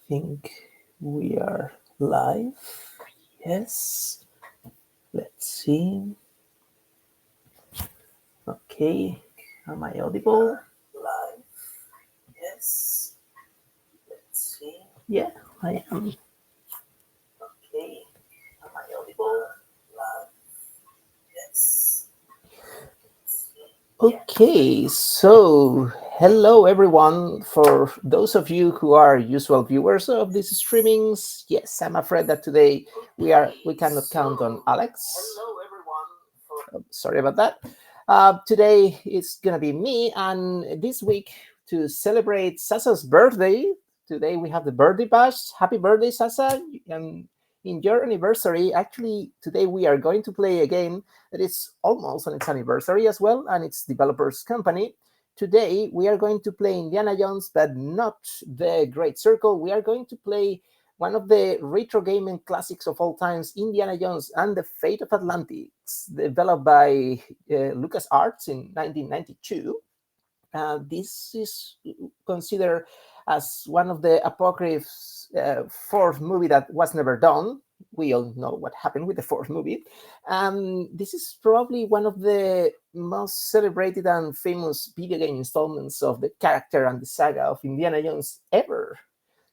think we are live. Yes. Let's see. Okay. Am I audible? Live. Yes. Let's see. Yeah, I am. Okay. Am I audible? Live. Yes. Okay, so hello everyone. For those of you who are usual viewers of these streamings, yes, I'm afraid that today we cannot count on Alex. Hello everyone. Sorry about that. Today it's gonna be me, and this week to celebrate Sasa's birthday. Today we have the birthday bash. Happy birthday, Sasa! And in your anniversary, actually, today we are going to play a game that is almost on its anniversary as well, and its developers company. Today we are going to play Indiana Jones, but not the Great Circle. We are going to play one of the retro gaming classics of all times, Indiana Jones and the Fate of Atlantis, developed by LucasArts in 1992. This is considered as one of the apocryphs fourth movie that was never done. We all know what happened with the fourth movie. This is probably one of the most celebrated and famous video game installments of the character and the saga of Indiana Jones ever.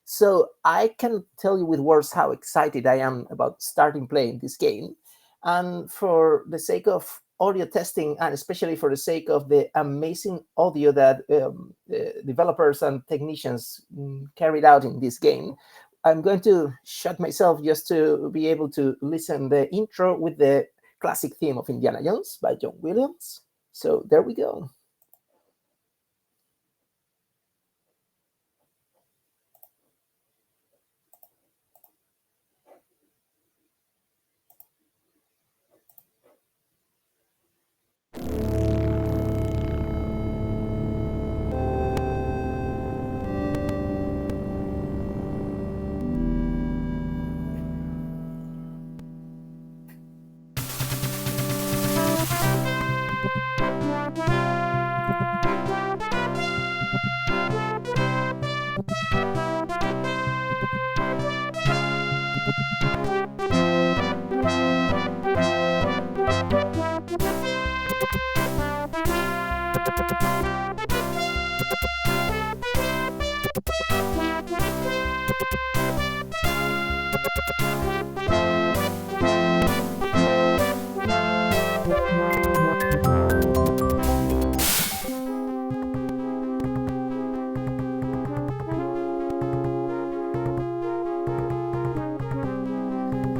So I can tell you with words how excited I am about starting playing this game. And for the sake of audio testing, and especially for the sake of the amazing audio that developers and technicians carried out in this game, I'm going to shut myself just to be able to listen the intro with the classic theme of Indiana Jones by John Williams. So there we go.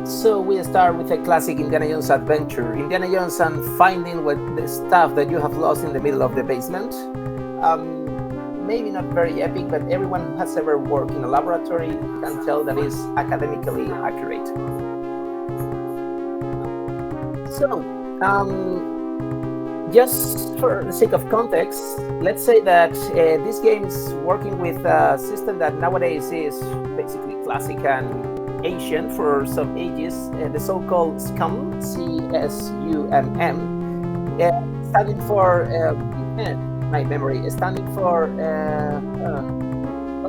So we start with a classic Indiana Jones adventure. Indiana Jones and finding what the stuff that you have lost in the middle of the basement. Maybe not very epic, but everyone who has ever worked in a laboratory can tell that is academically accurate. So, just for the sake of context, let's say that this game is working with a system that nowadays is basically classic and ancient for some ages, the so-called SCUM, C-S-U-M-M, standing for, my memory, standing for,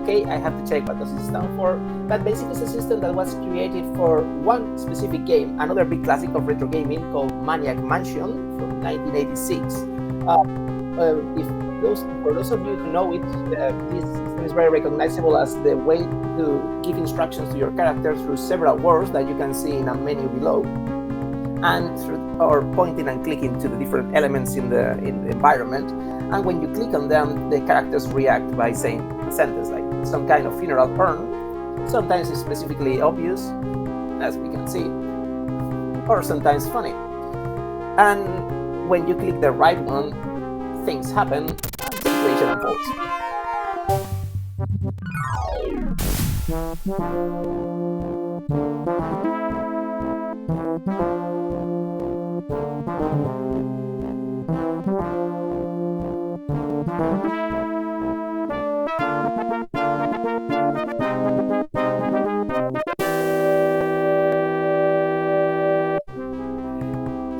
okay, I have to check what does it stand for, but basically it's a system that was created for one specific game, another big classic of retro gaming called Maniac Mansion from 1986. For those of you who know it, this system is very recognizable as the way to give instructions to your character through several words that you can see in a menu below, and or pointing and clicking to the different elements in the environment. And when you click on them, the characters react by saying a sentence, like some kind of funeral urn. Sometimes it's specifically obvious, as we can see, or sometimes funny. And when you click the right one, things happen and the situation unfolds.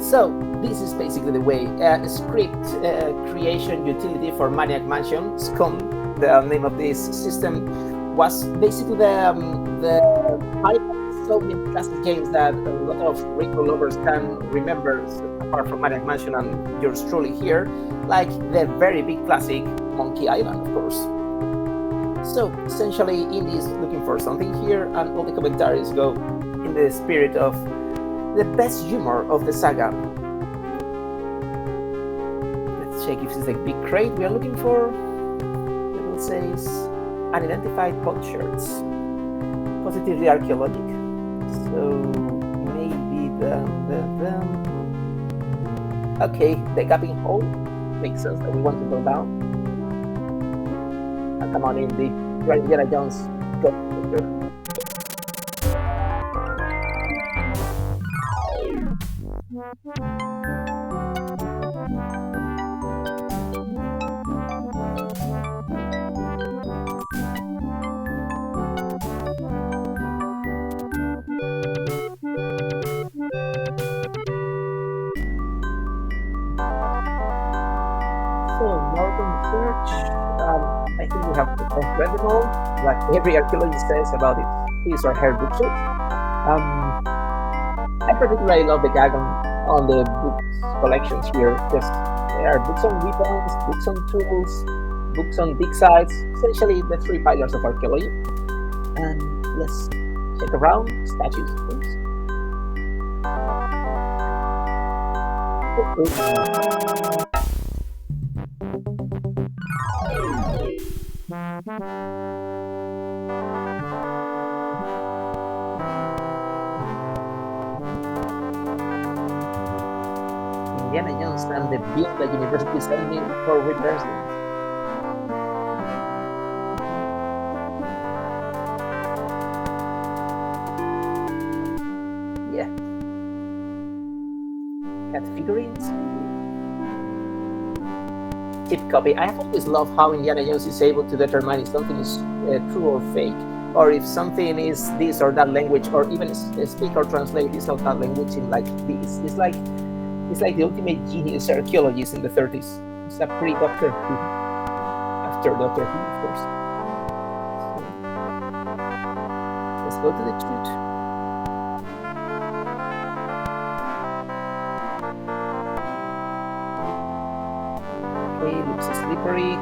So this is basically the way a script creation utility for Maniac Mansion, SCUM, the name of this system, was basically the pilot of so many classic games that a lot of retro lovers can remember, apart from Maniac Mansion and yours truly here, like the very big classic Monkey Island, of course. So essentially, Indy is looking for something here, and all the commentaries go in the spirit of the best humor of the saga. Let's check if this is the big crate we are looking for. It will say unidentified potsherds, positively archaeologic. So maybe okay, the gaping hole makes sense that we want to go down. Come on, Indy. You're Indiana Jones. Go. I think we have read them all, what every archaeologist says about his or her bookshelf. I particularly love the gag on the books collections here, because there are books on weapons, books on tools, books on dig sites, essentially the three pillars of archaeology. And let's check around, statues, please. Indiana Jones and the bill that university sent me for reversing. Yeah. Cat figurines. Cheap copy. I have always loved how Indiana Jones is able to determine if something is true or fake, or if something is this or that language, or even speak or translate this or that language in like this. It's like the ultimate genius archaeologist in the 30s. It's a pre-Doctor Who, after Doctor Who, of course. So, let's go to the chute. Okay, looks slippery.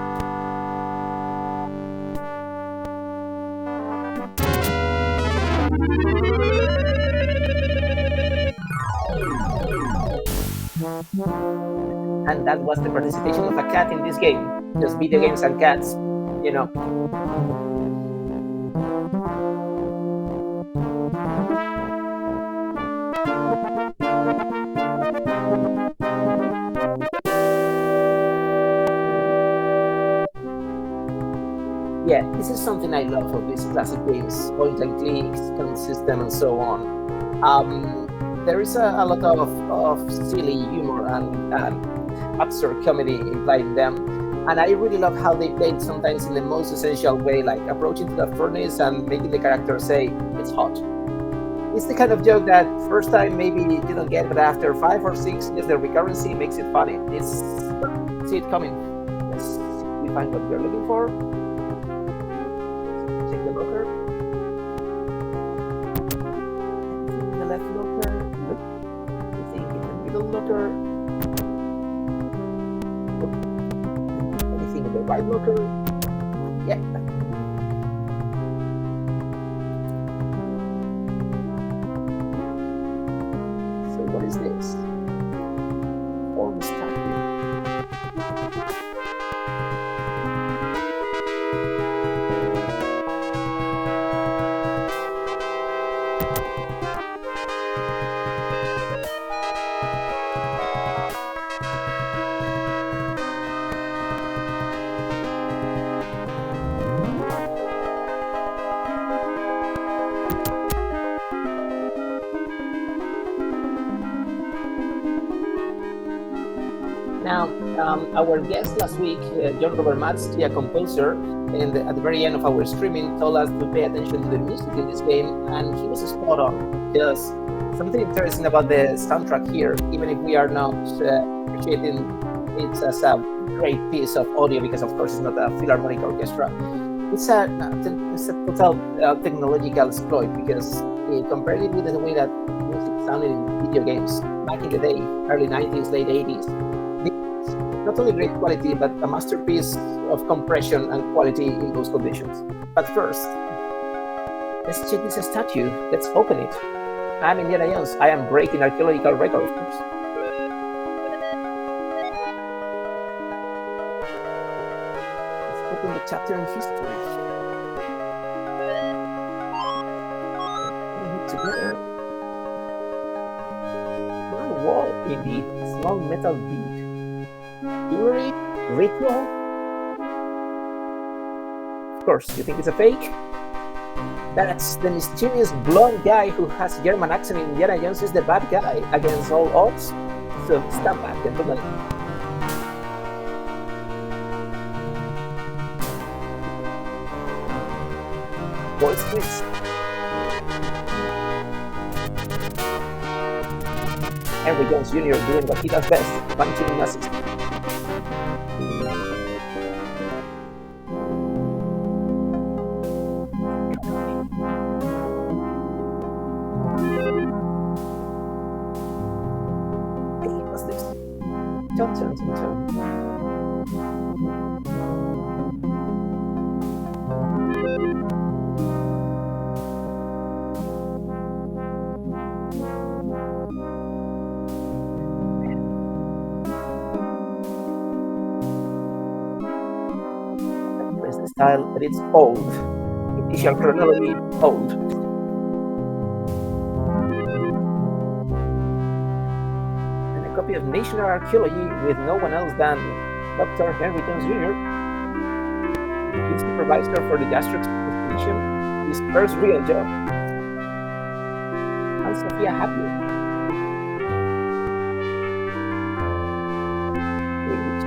And that was the participation of a cat in this game. Just video games and cats, you know. Yeah, this is something I love of these classic games, point and clicks, gun system, and so on. There is a lot of silly humor and absurd comedy implied in them, and I really love how they played sometimes in the most essential way, like approaching to the furnace and making the character say it's hot. It's the kind of joke that first time maybe you don't get, but after 5 or 6 years the recurrency makes it funny. It's see it coming. Let's see if we find what we're looking for. Check the locker. Anything in the left locker? Nope. Anything in the middle locker? Anything in the right locker? Yeah. So what is this? Form statue. Now, our guest last week, John Robert Matsky, a composer, and at the very end of our streaming, told us to pay attention to the music in this game, and he was spot on. There's something interesting about the soundtrack here, even if we are not appreciating it as a great piece of audio, because of course it's not a philharmonic orchestra. it's a total technological exploit because compared it with the way that music sounded in video games back in the day, early 90s, late 80s, this not only great quality but a masterpiece of compression and quality in those conditions. But first, let's check this statue. Let's open it. I'm Indiana Jones. I am breaking archaeological record, of course. Let's open the chapter in history. Putting it together. One wall, indeed. Small metal bead. Jewelry? Ritual? Of course, you think it's a fake? That's the mysterious blonde guy who has German accent in Indiana Jones is the bad guy against all odds. So stand back, gentlemen. Voice twist. Henry Jones Jr. doing what he does best, punching Nazis. Style, but it's old. Initial chronology, old. And a copy of National Archaeology with no one else than Dr. Henry Jones Jr., field supervisor for the Gastro expedition, his first real job. And Sophia Happy.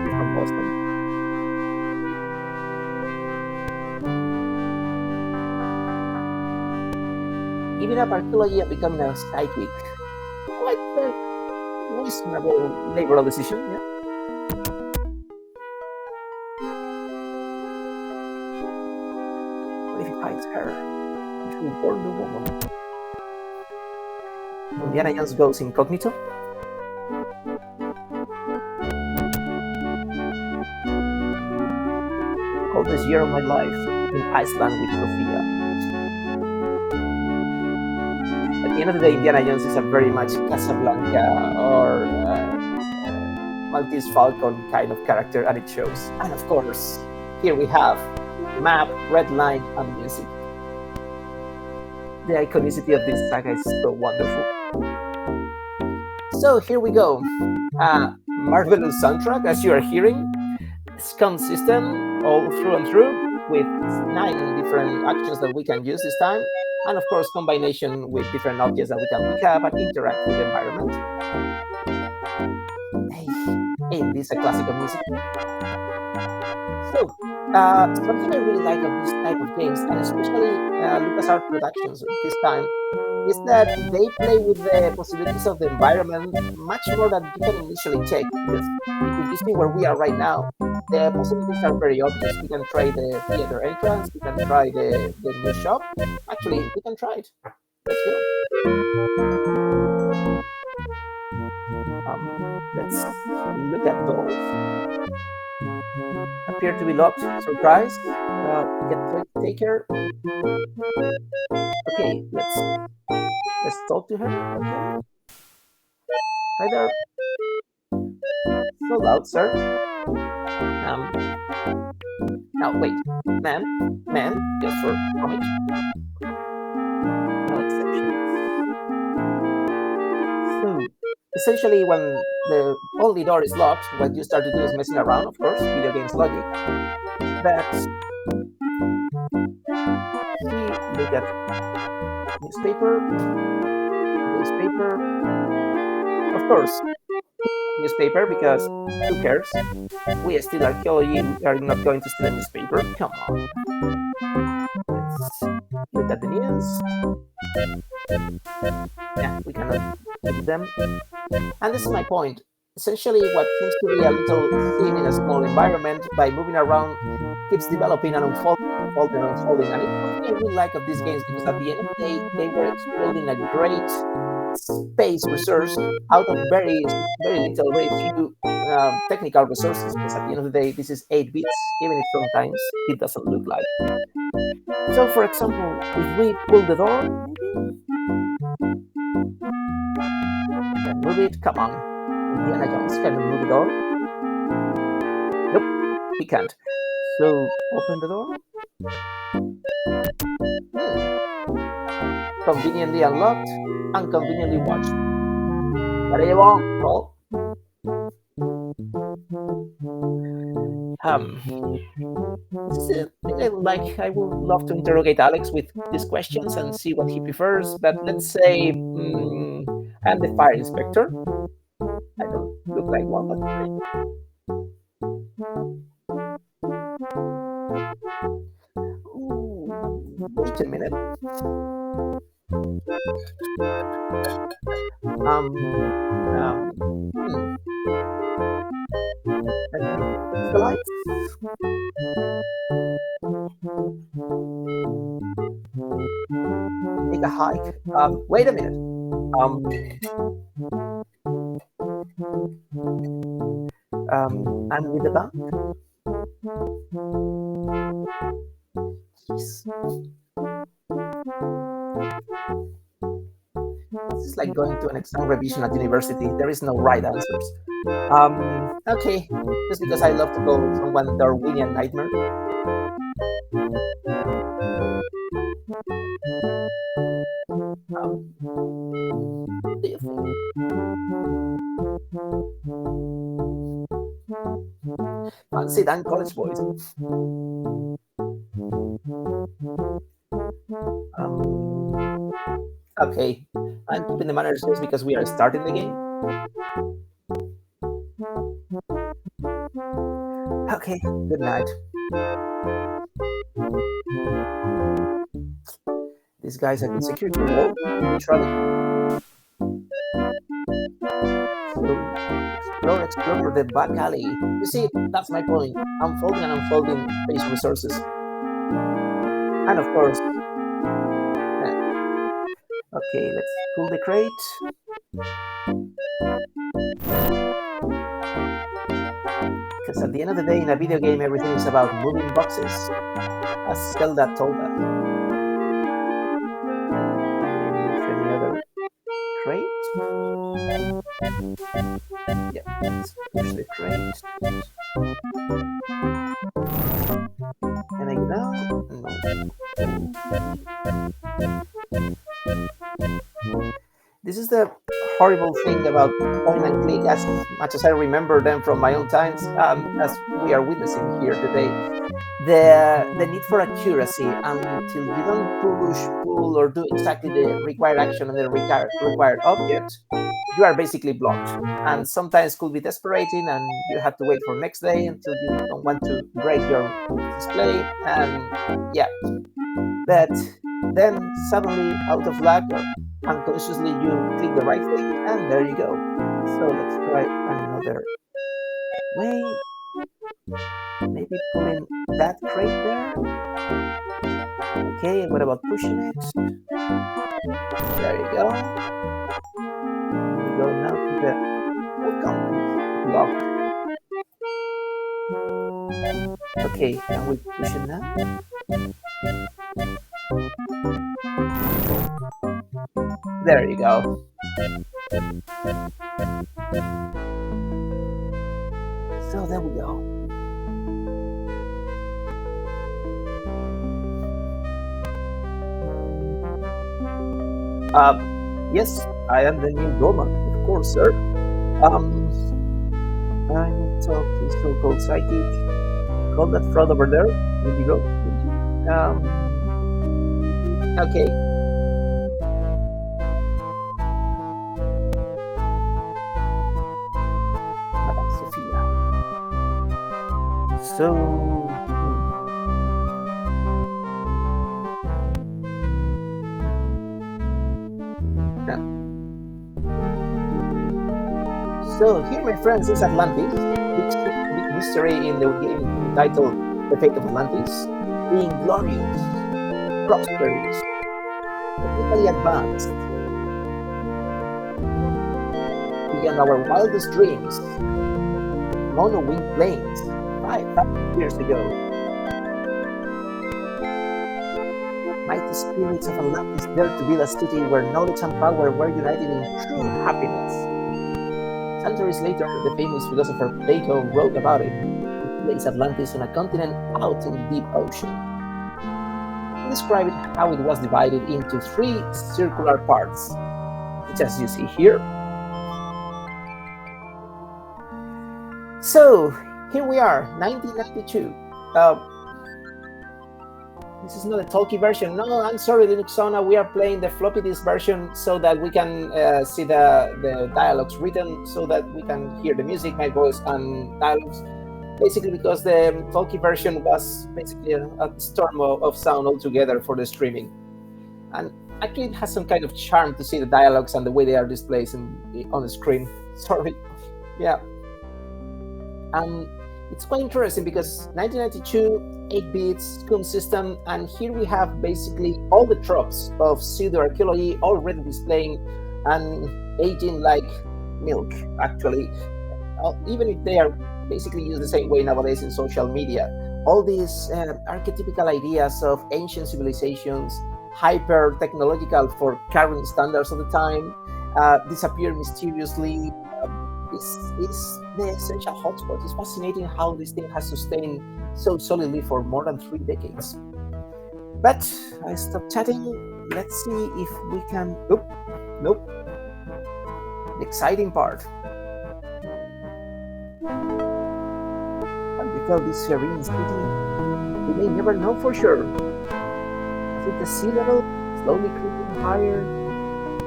From Boston. Giving up archaeology and becoming a psychic. Quite a reasonable liberal decision, yeah? What if he finds her? He will born the woman. Indiana Jones goes incognito. Coldest year of my life in Iceland with Sophia. At the end of the day, Indiana Jones is a very much Casablanca or Maltese Falcon kind of character, and it shows. And of course, here we have map, red line, and music. The iconicity of this saga is so wonderful. So here we go. Marvelous soundtrack, as you are hearing. It's consistent all through and through, with 9 different actions that we can use this time. And of course, combination with different objects that we can pick up and interact with the environment. Hey, this is a classic of music. So, something I really like of this type of games, and especially LucasArts Productions this time, is that they play with the possibilities of the environment much more than you can initially check. Because if you see where we are right now, the possibilities are very obvious. We can try the theater entrance, we can try the new shop. Actually, we can try it. Let's go. Let's look at those. Appear to be locked. Surprise. Get to take her. Okay, let's talk to her. Okay. Hi there. So loud, sir. Now wait, man, just for homage. No exceptions. So essentially, when the only door is locked, what you start to do is messing around. Of course, video games logic. But look at newspaper. Of course, newspaper, because who cares? We are still archaeology, we are not going to steal a newspaper. Come on. Let's look at the news. Yeah, we cannot read them. And this is my point. essentially what seems to be a little thing in a small environment, by moving around, keeps developing and unfolding. And it's something I really like of these games, because at the end of the day, they were exploiting a great space resource out of very little, very few technical resources. Because at the end of the day, this is 8 bits, even if sometimes it doesn't look like. So, for example, if we pull the door, maybe, then move it. Come on, Indiana Jones, can you move the door? Nope, he can't. So open the door. Hmm. Conveniently unlocked and conveniently watched. What do you want, Paul? This is a thing I would like. I would love to interrogate Alex with these questions and see what he prefers. But let's say I'm the fire inspector. I don't look like one, but fine. Ooh, wait a minute. Um, hmm. Let me fix the lights. Take a hike. Wait a minute. And with the bank. Jeez. This is like going to an exam revision at university. There is no right answers. Okay, just because I love to call someone Darwinian nightmare. What do you think? Fancy Dan college boys. Okay, I'm keeping the manners just because we are starting the game. Okay, good night. This guy's a good security wall, literally. So, explore the back alley. You see, that's my point. Unfolding and unfolding space resources. And of course, okay, let's pull the crate. Because at the end of the day, in a video game, everything is about moving boxes, as Zelda told us. Any other crate? Yeah, let's push the crate. Can I go down? No. This is the horrible thing about point and click, as much as I remember them from my own times, as we are witnessing here today. The need for accuracy, until you don't push, pull, or do exactly the required action on the required object, you are basically blocked. And sometimes could be desesperating, and you have to wait for next day until you don't want to break your display. And yeah, but then suddenly, out of luck or unconsciously, you click the right thing, and there you go. So let's try another way. Maybe pulling that crate there. Okay, what about pushing it? There you go. We go now to the welcome. It's locked. Okay, can we push it now? There you go. So there we go. Yes, I am the new doorman, of course, sir. I need to talk to so-called psychic. Call that fraud over there. Will you go? Will you? Okay. Madame Sophia. So. So here, my friends, is Atlantis. Big mystery in the game titled The Fate of Atlantis. Being glorious, prosperous, technically advanced, beyond our wildest dreams. Mono-winged planes, 5,000 years ago. Mighty spirits of Atlantis dared to build a city where knowledge and power were united in true happiness. Centuries later, the famous philosopher Plato wrote about it. He placed Atlantis on a continent out in the deep ocean. He described how it was divided into 3 circular parts, which as you see here. So, here we are, 1992. This is not a talkie version. No, I'm sorry, Linuxona. We are playing the floppy disk version so that we can see the dialogues written, so that we can hear the music, my voice, and dialogues. Basically, because the talkie version was basically a storm of sound altogether for the streaming. And actually, it has some kind of charm to see the dialogues and the way they are displayed on the screen. Sorry. Yeah. It's quite interesting because 1992, 8 bits, scum system, and here we have basically all the tropes of pseudo-archaeology already displaying and aging like milk, actually. Even if they are basically used the same way nowadays in social media. All these archetypical ideas of ancient civilizations, hyper-technological for current standards of the time, disappear mysteriously. This is the essential hotspot. It's fascinating how this thing has sustained so solidly for more than 3 decades. But I stopped chatting. Let's see if we can. Nope. The exciting part. How we felt this serene city, we may never know for sure. Is it the sea level slowly creeping higher,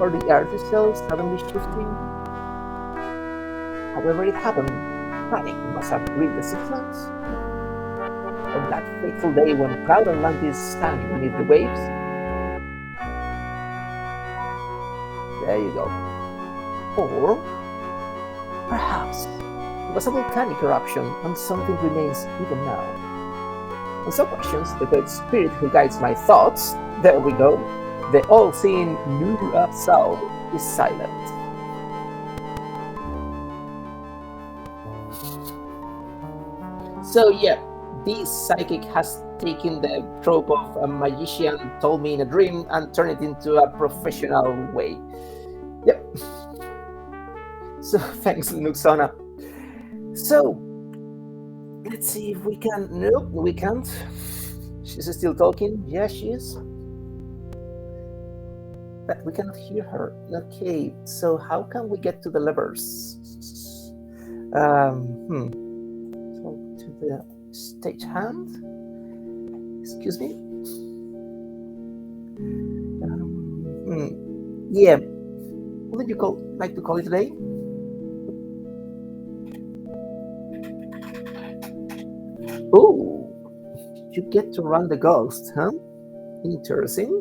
or the earth itself suddenly shifting? However it happened, panic must have gripped the seafront. On that fateful day when proud Atlantis sank beneath the waves. There you go. Or perhaps it was a volcanic eruption and something remains even now. On some questions, the great spirit who guides my thoughts, there we go, the all-seeing Nu Up South is silent. So yeah, this psychic has taken the trope of a magician told me in a dream and turned it into a professional way. Yep. So thanks, Linuxona. So let's see if we can. Nope, we can't. She's still talking. Yeah, she is. But we cannot hear her. Okay, so how can we get to the levers? To the stagehand. Excuse me. Yeah. What did you like to call it today? Oh, you get to run the ghost, huh? Interesting.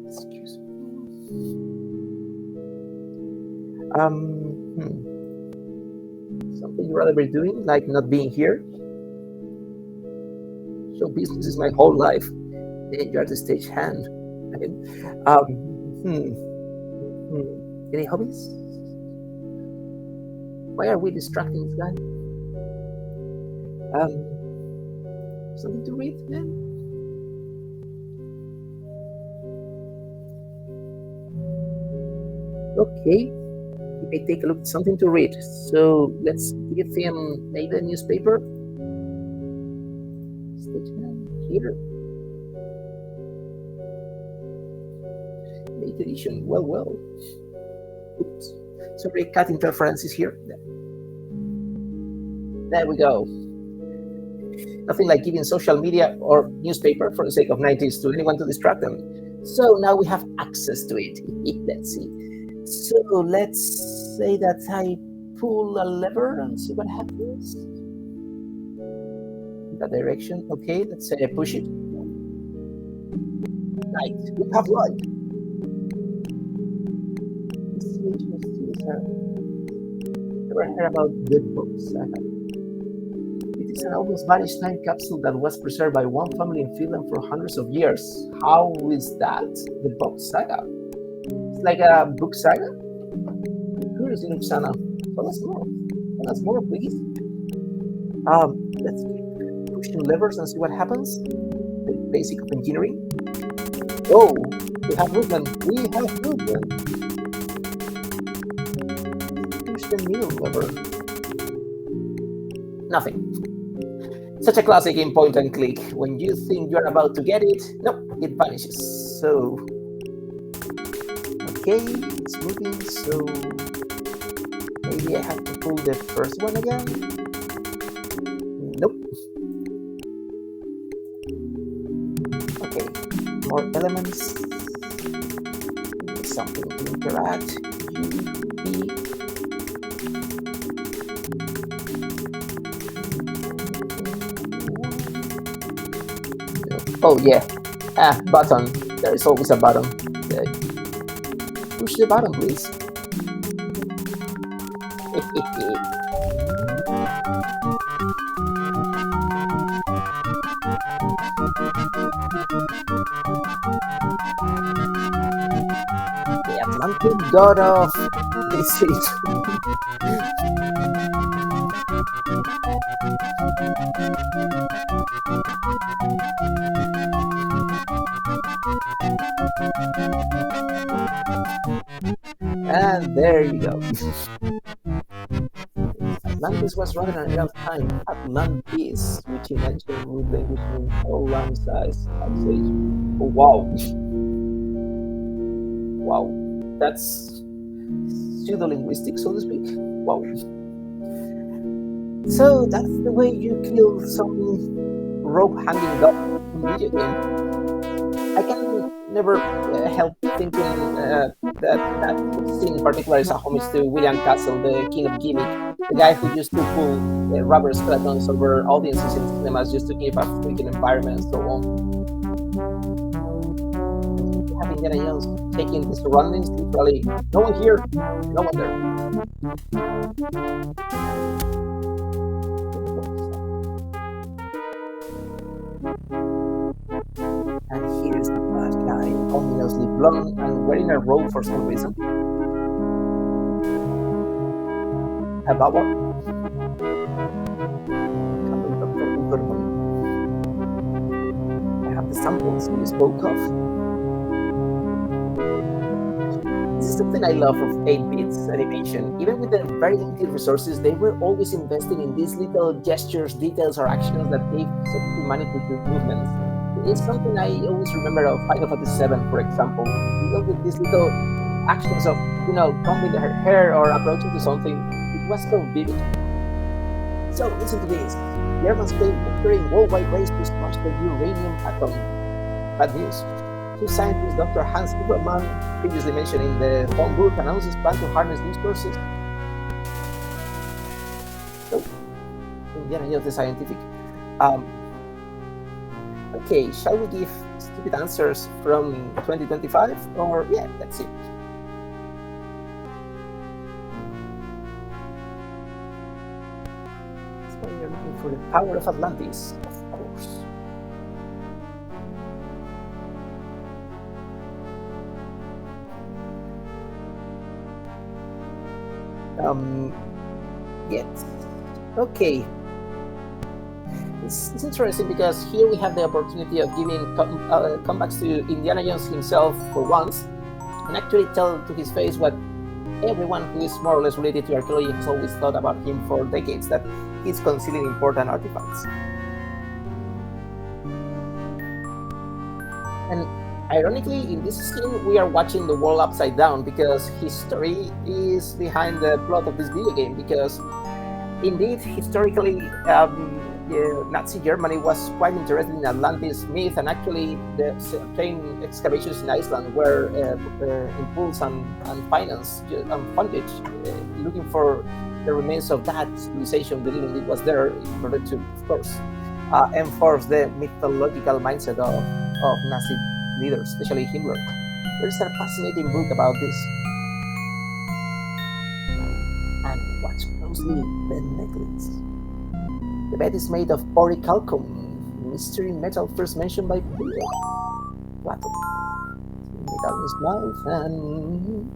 Excuse me. Something you'd rather be doing, like not being here? Show business is my whole life. Then you are the stagehand. Any hobbies? Why are we distracting this guy? Something to read, man? Okay. He may take a look at something to read. So let's give him maybe a newspaper. Here. 8th edition. Well. Oops. Sorry, cut interferences here. There we go. Nothing like giving social media or newspaper for the sake of 90s to anyone to distract them. So now we have access to it. Let's see. So let's say that I pull a lever and see what happens. In that direction. Okay, let's say I push it. Light. We have light. Ever heard about the book saga? It is an almost vanished time capsule that was preserved by one family in Finland for hundreds of years. How is that? The book saga? It's like a book saga? Curious, Luxana. Tell us more. Tell us more, please. Let's keep pushing levers and see what happens. The basic of engineering. Oh, we have movement. We have movement. Push the middle lever. Nothing. Such a classic in point and click. When you think you're about to get it, nope, it vanishes. So, okay, it's moving. So maybe I have to pull the first one again. Nope. Okay, more elements. Something to interact. U, B. Oh yeah, button. There is always a button. Okay. Push the button, please. The Atlantic god of this is. And there you go. Atlantis was rather an era of time. Atlantis, which in ancient root language means all land size, ice age. Oh wow. Wow. That's pseudo-linguistic, so to speak. Wow. So that's the way you kill some rope-hanging god in video game. I can never help thinking that scene in particular is a homage to William Castle, the king of gimmick, the guy who used to pull rubber skeletons over audiences in cinemas just to keep a freaking environment and so on. You have Indiana Jones taking the surroundings, literally, no one here, no one there. And here's the bad guy, ominously blonde and wearing a robe for some reason. About what? I have the samples you spoke of. This is something I love of 8-bit animation. Even with the very limited resources, they were always investing in these little gestures, details, or actions that gave such humanity to movements. It's something I always remember of Final Fantasy VII, for example. Even with these little actions of, combing her hair or approaching to something, it was so vivid. So listen to this. Germans claim victory in worldwide race to smash the uranium atom. Bad news. Two scientists, Dr. Hans Liebermann, previously mentioned in the phone book, announced his plan to harness these sources. So, Indiana Jones the scientific. Okay, shall we give stupid answers from 2025? Or, yeah, let's see. So you're looking for the power of Atlantis, of course. Yes. Okay. It's interesting because here we have the opportunity of giving comebacks to Indiana Jones himself for once, and actually tell to his face what everyone who is more or less related to archaeology has always thought about him for decades, that he's concealing important artifacts. And ironically, in this scene, we are watching the world upside down because history is behind the plot of this video game. Because indeed, historically, Nazi Germany was quite interested in Atlantis myth, and actually the certain excavations in Iceland were impulsed and financed and funded, looking for the remains of that civilization, believing it was there in order to, of course, enforce the mythological mindset of Nazi leaders, especially Himmler. There is a fascinating book about this. ghostly bed necklace. The bed is made of orichalcum, mystery metal first mentioned by Plato. Metal in his mouth and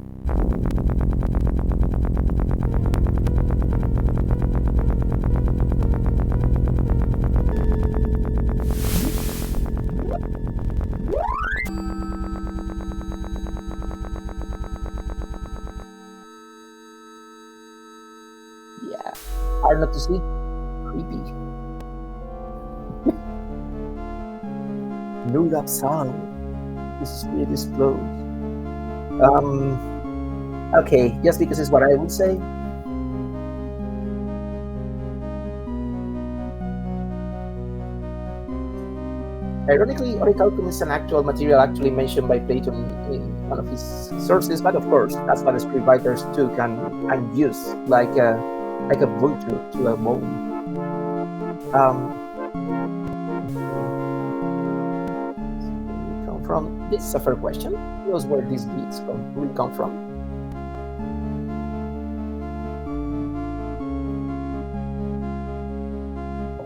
yeah, hard not to see. Creepy. No that sound. This spirit is closed. Okay, just because it's what I would say. Ironically, orichalcum is an actual material actually mentioned by Plato in one of his sources, but of course, that's what the script writers took and used like a vulture to a bone. Come from? This is a fair question. Who knows where these beads will come from?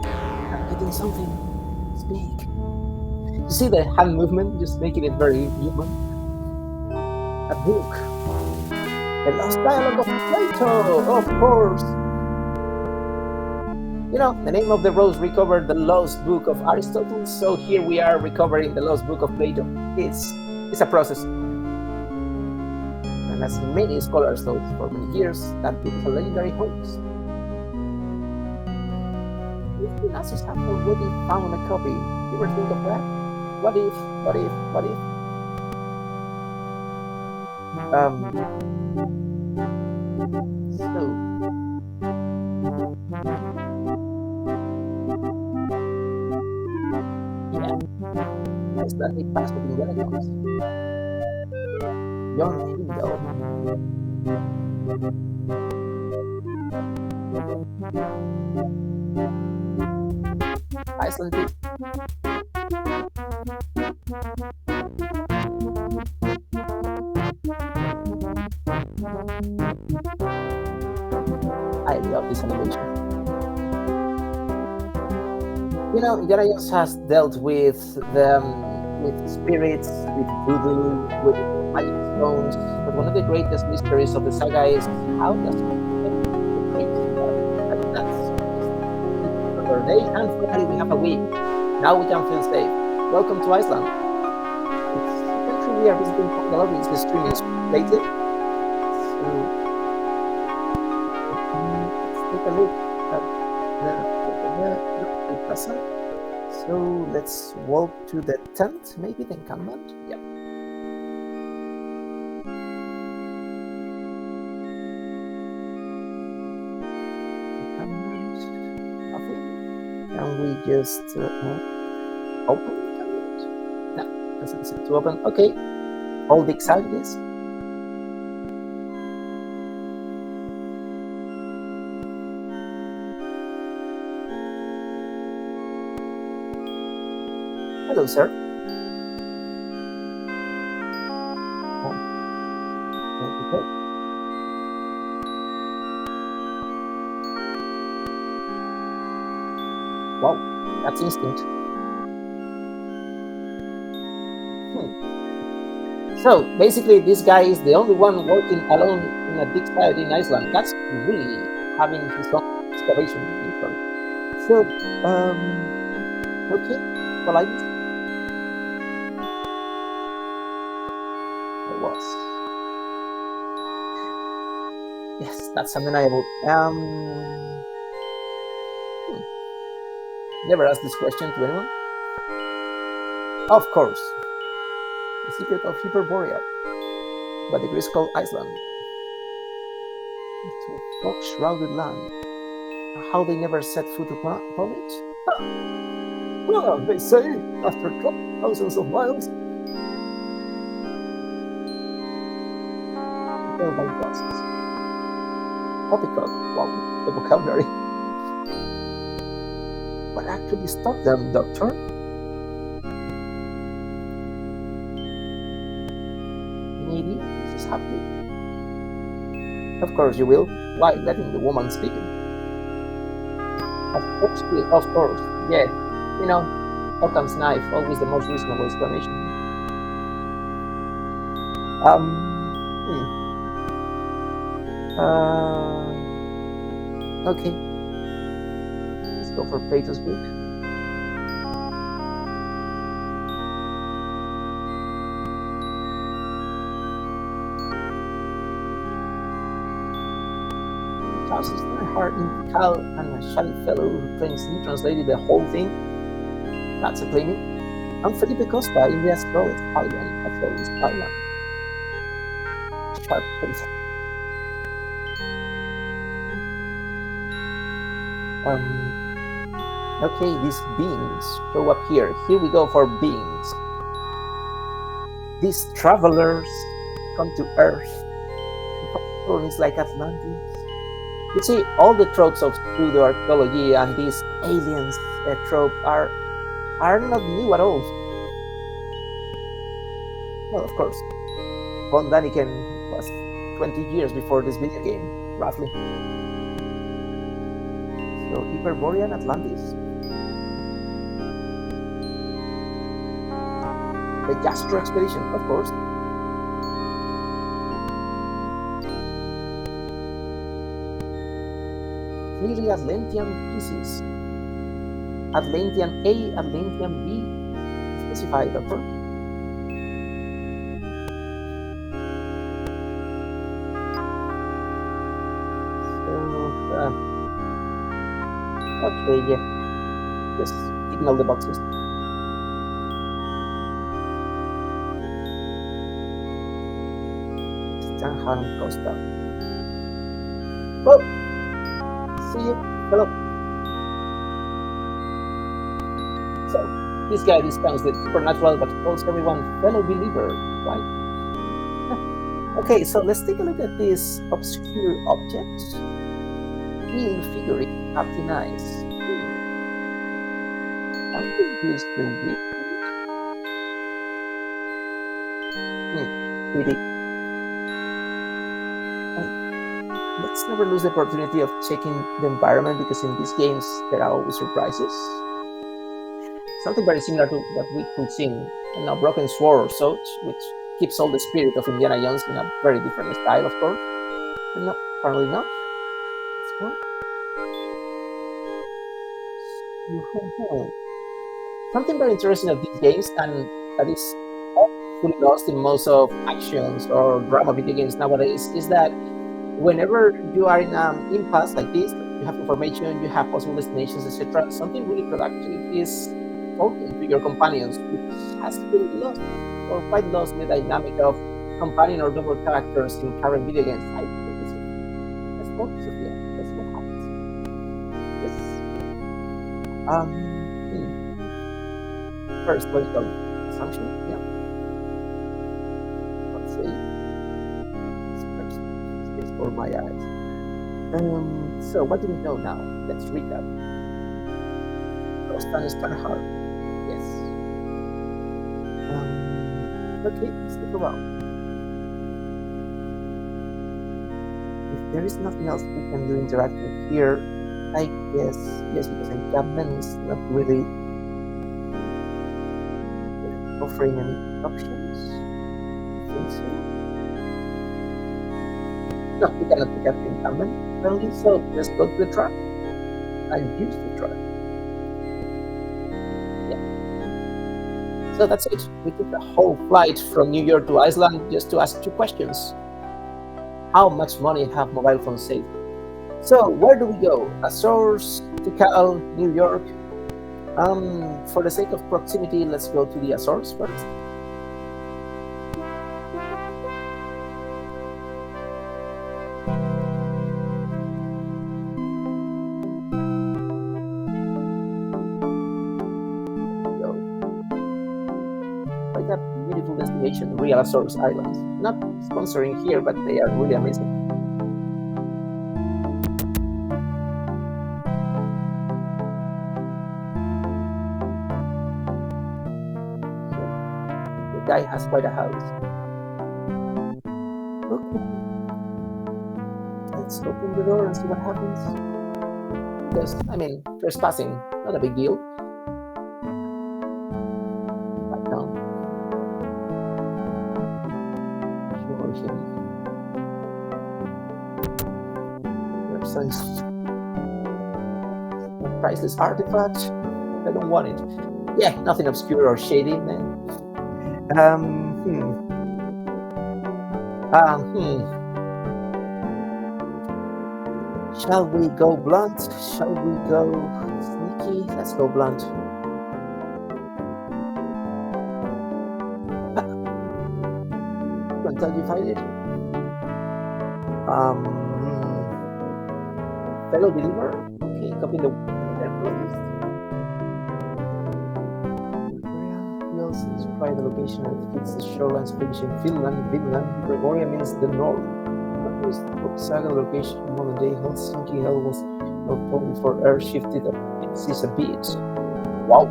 I'm getting something. Speak. You see the hand movement, just making it very human. A book. The Lost Dialogue of Plato, of course. You know, the name of the rose recovered the lost book of Aristotle, so here we are recovering the lost book of Plato. It's a process. And as many scholars thought for many years, that book is a legendary hoax. If the Nazis have already found a copy, you ever think of that? What if? So yeah, Icelandic passport in Renaissance. John Hindle. Icelandic. I love this animation. You know, Indiana Jones has dealt with spirits, with voodoo, with magic stones, but one of the greatest mysteries of the saga is how does it print? That's another day, and finally we have a week. Now we can feel safe. Welcome to Iceland. It's a country we are visiting quite a lot in the streaming lately. So let's take a look at the present. So let's walk to the tent, maybe the encampment. Yeah. Encampment. Nothing. And we just open the encampment. No, doesn't seem to open. Okay. All the excitement. Hello, sir. Okay. Wow, that's instinct. So basically, this guy is the only one working alone in a dig site in Iceland. That's really having his own excavation. So, okay, politeness. Yes, that's undeniable. Never asked this question to anyone. Of course, the secret of Hyperborea, but the Greeks call Iceland. It's a fog-shrouded land. How they never set foot upon it? Well, they say after thousands of miles, fell by buses. Poppycock, wow, the vocabulary. What actually stopped them, Doctor? Maybe this is happening. Of course you will. Why letting the woman speak? Of course, of course. Yeah. You know, Occam's knife, always the most reasonable explanation. Hmm. Okay. Let's go for Plato's book. Charles is not a hard integral and a shabby fellow who claims he translated the whole thing. That's a claiming. I'm Felipe Costa, India's tallest island, a tallest island. Sharp face. Okay, these beings show up here. Here we go for beings. These travelers come to Earth. Colonies like Atlantis. You see, all the tropes of pseudo-archaeology and these aliens trope are not new at all. Well, of course, Von Daniken was 20 years before this video game, roughly. So, Hyperborean Atlantis? The Jasper expedition, of course. Clearly Atlantean pieces. Atlantean A, Atlantean B, specified, Doctor. So, okay, yeah. Just ticking all the boxes. Stanhan Costa. Well, see you. Hello. So, this guy discounts the supernatural but calls everyone fellow believer, right? Okay, so let's take a look at this obscure object. Being figurine, Captain Eyes. Something used to be. Pretty. Let's never lose the opportunity of checking the environment because in these games there are always surprises. Something very similar to what we could see in Broken Sword or such, which keeps all the spirit of Indiana Jones in a very different style, of course. But no, apparently not. Let's go. Something very interesting of these games, and that is fully lost in most of actions or drama video games nowadays, is that whenever you are in an impasse like this, you have information, you have possible destinations, etc., something really productive is talking to your companions, which has been lost or quite lost in the dynamic of companion or double characters in current video games. I think it's let's talk to Sophia. That's what happens. Yes. First logical assumption, yeah. Let's see. Space for my eyes. So what do we know now? Let's recap. Rostan Starhard. Yes. Okay, stick around. If there is nothing else we can do interacting here, I guess yes, because encampment is not really offering any options. I think so. No, we cannot pick up the encampment only, so let's go to the truck and use the truck. Yeah. So that's it. We took a whole flight from New York to Iceland just to ask 2 questions. How much money have mobile phones saved? So where do we go? Azores, Tikal, New York? For the sake of proximity, let's go to the Azores first. Quite a beautiful destination, real Azores Islands. Not sponsoring here, but they are really amazing. Guy has quite a house. Okay. let's open the door and see what happens. Just, I mean, trespassing, not a big deal. Right now. Sure him. There's some priceless artifact. I don't want it. Yeah, nothing obscure or shady, man. Shall we go blunt? Shall we go sneaky? Let's go blunt. Can't tell you if I did. Fellow believer? Okay, copy the list. We also describe the location of its shoreline speech in Finland. Gregoria means the north. Saga location modern day Helsinki Hell was not only for air shifted is a beach. Wow.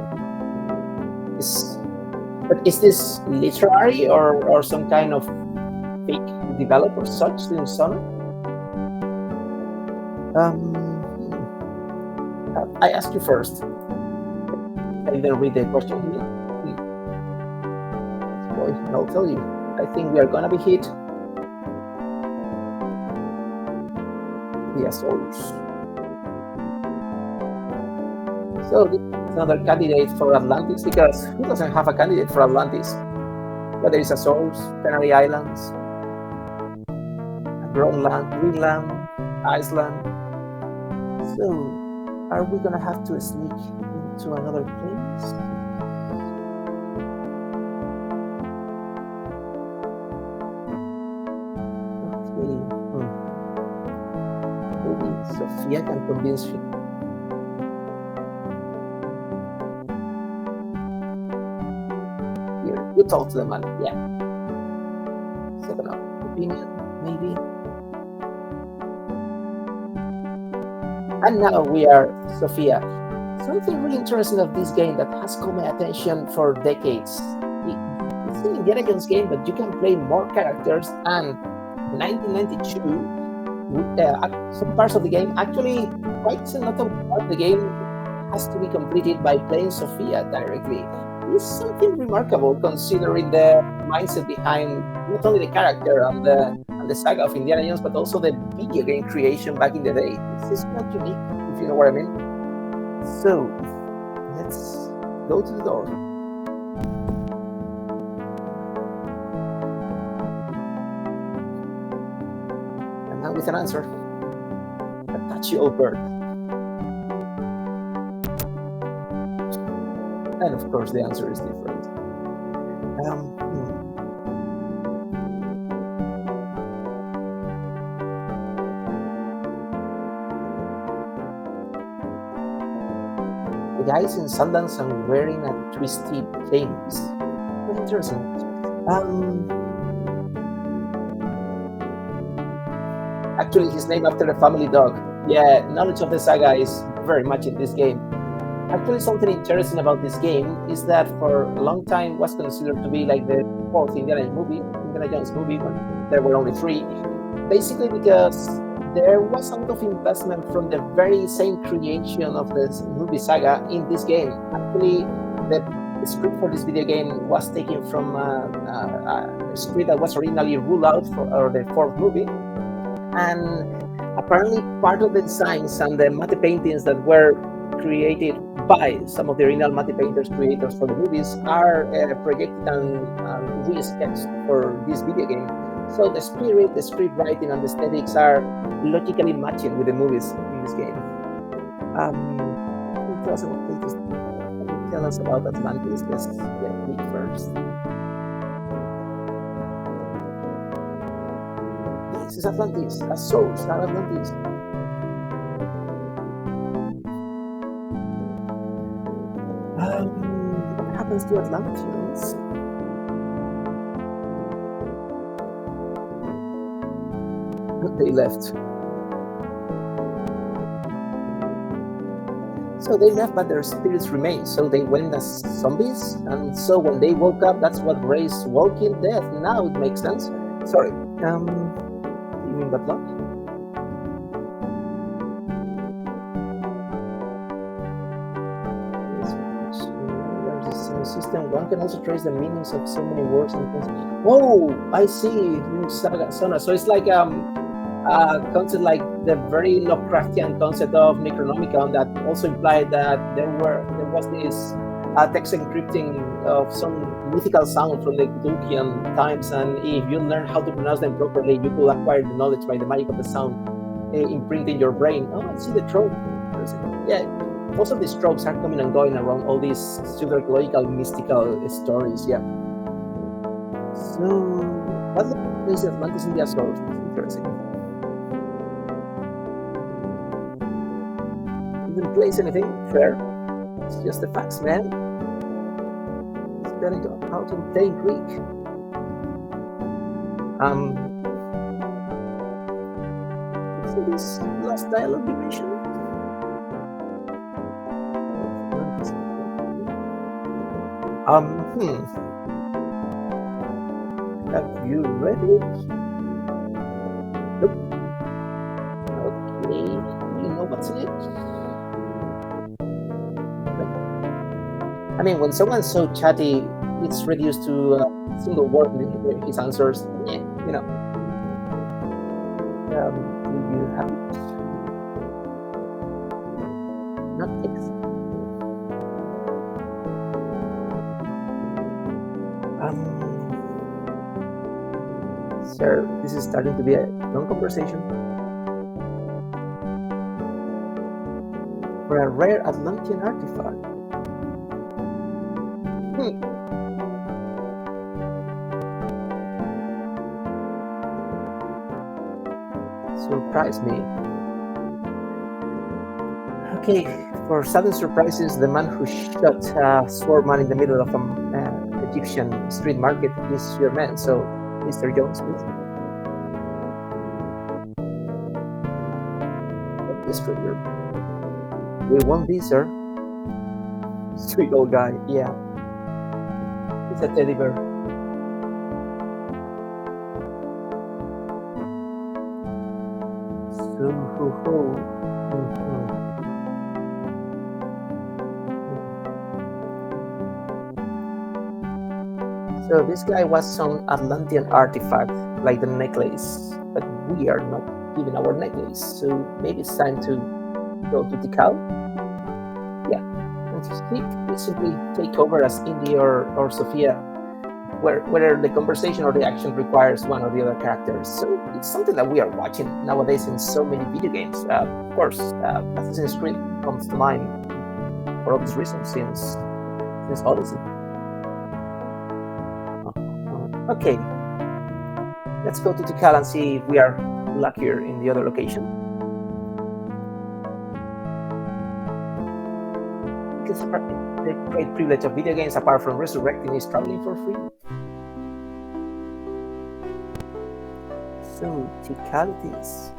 But is this literary or some kind of fake developer such in Sona? I ask you first. I then read the question here. Boy, I'll tell you. I think we are gonna be hit. The Azores. So this is another candidate for Atlantis, because who doesn't have a candidate for Atlantis? But there is Azores, Canary Islands, Greenland, Iceland. So are we gonna have to sneak into another place? Sophia can convince you. Here, you talk to the man. Yeah. Second opinion, maybe. And now we are Sophia. Something really interesting of this game that has caught my attention for decades. It's an Indiana Jones game, but you can play more characters. And 1992. Some parts of the game, actually quite a notable part of the game, has to be completed by playing Sophia directly. It's something remarkable considering the mindset behind not only the character and the saga of Indiana Jones, but also the video game creation back in the day. This is quite unique, if you know what I mean. So let's go to the door. With an answer. A touchy old bird. And of course the answer is different. The guys in sandals and wearing a twisty chains. Very interesting. Actually, he's named after the family dog. Yeah, knowledge of the saga is very much in this game. Actually, something interesting about this game is that for a long time was considered to be like the fourth Indiana Jones movie, when there were only 3. Basically because there was a lot of investment from the very same creation of this movie saga in this game. Actually, the script for this video game was taken from a script that was originally ruled out for the 4th movie. And apparently part of the designs and the matte paintings that were created by some of the original matte painters creators for the movies are projected and re-sketched for this video game. So the spirit, the script writing, and the aesthetics are logically matching with the movies in this game. Tell us about Atlantis. Let's get big first. This is Atlantis, a source, not Atlantis. What happens to Atlanteans? They left. So they left, but their spirits remain. So they went as zombies, and so when they woke up, that's what raised Walking Death. Now it makes sense. Sorry. You mean bad luck? system, one can also trace the meanings of so many words and concepts. Oh, I see, Linux Saga Sona. So it's like concept like the very Lovecraftian concept of Necronomicon that also implied that there was this text encrypting of some mythical sound from the Cthulhian times, and if you learn how to pronounce them properly, you could acquire the knowledge by the magic of the sound imprinting your brain. Oh, I see the trope. Yeah, most of these tropes are coming and going around all these pseudo-archaeological, mystical stories. Yeah. So, what is Atlantis in the source? Interesting. Didn't place anything. Fair. It's just the facts, man. It's getting out in plain Greek. So this last dialogue you mentioned. Have you read it? Nope. Okay, you know what's in it? I mean, when someone's so chatty, it's reduced to a single word in his answers. Yeah, you know. Do you have it? Not X. Sir, this is starting to be a long conversation. For a rare Atlantean artifact. Surprise me. Okay, for sudden surprises, the man who shot a sword man in the middle of an Egyptian street market is your man. So, Mr. Jones, please. Yes, trigger. We won't be, sir. Sweet old guy, yeah. He's a teddy bear. So, So this guy was some Atlantean artifact, like the necklace, but we are not giving our necklace, so maybe it's time to go to Tikal. Yeah, and we simply take over as Indy or Sophia, whether the conversation or the action requires one or the other characters. So it's something that we are watching nowadays in so many video games. Of course, Assassin's Creed comes to mind for obvious reasons since Odyssey. Okay, let's go to Tikal and see if we are luckier in the other location. Because the great privilege of video games, apart from resurrecting, is traveling for free. So, Tikal it is.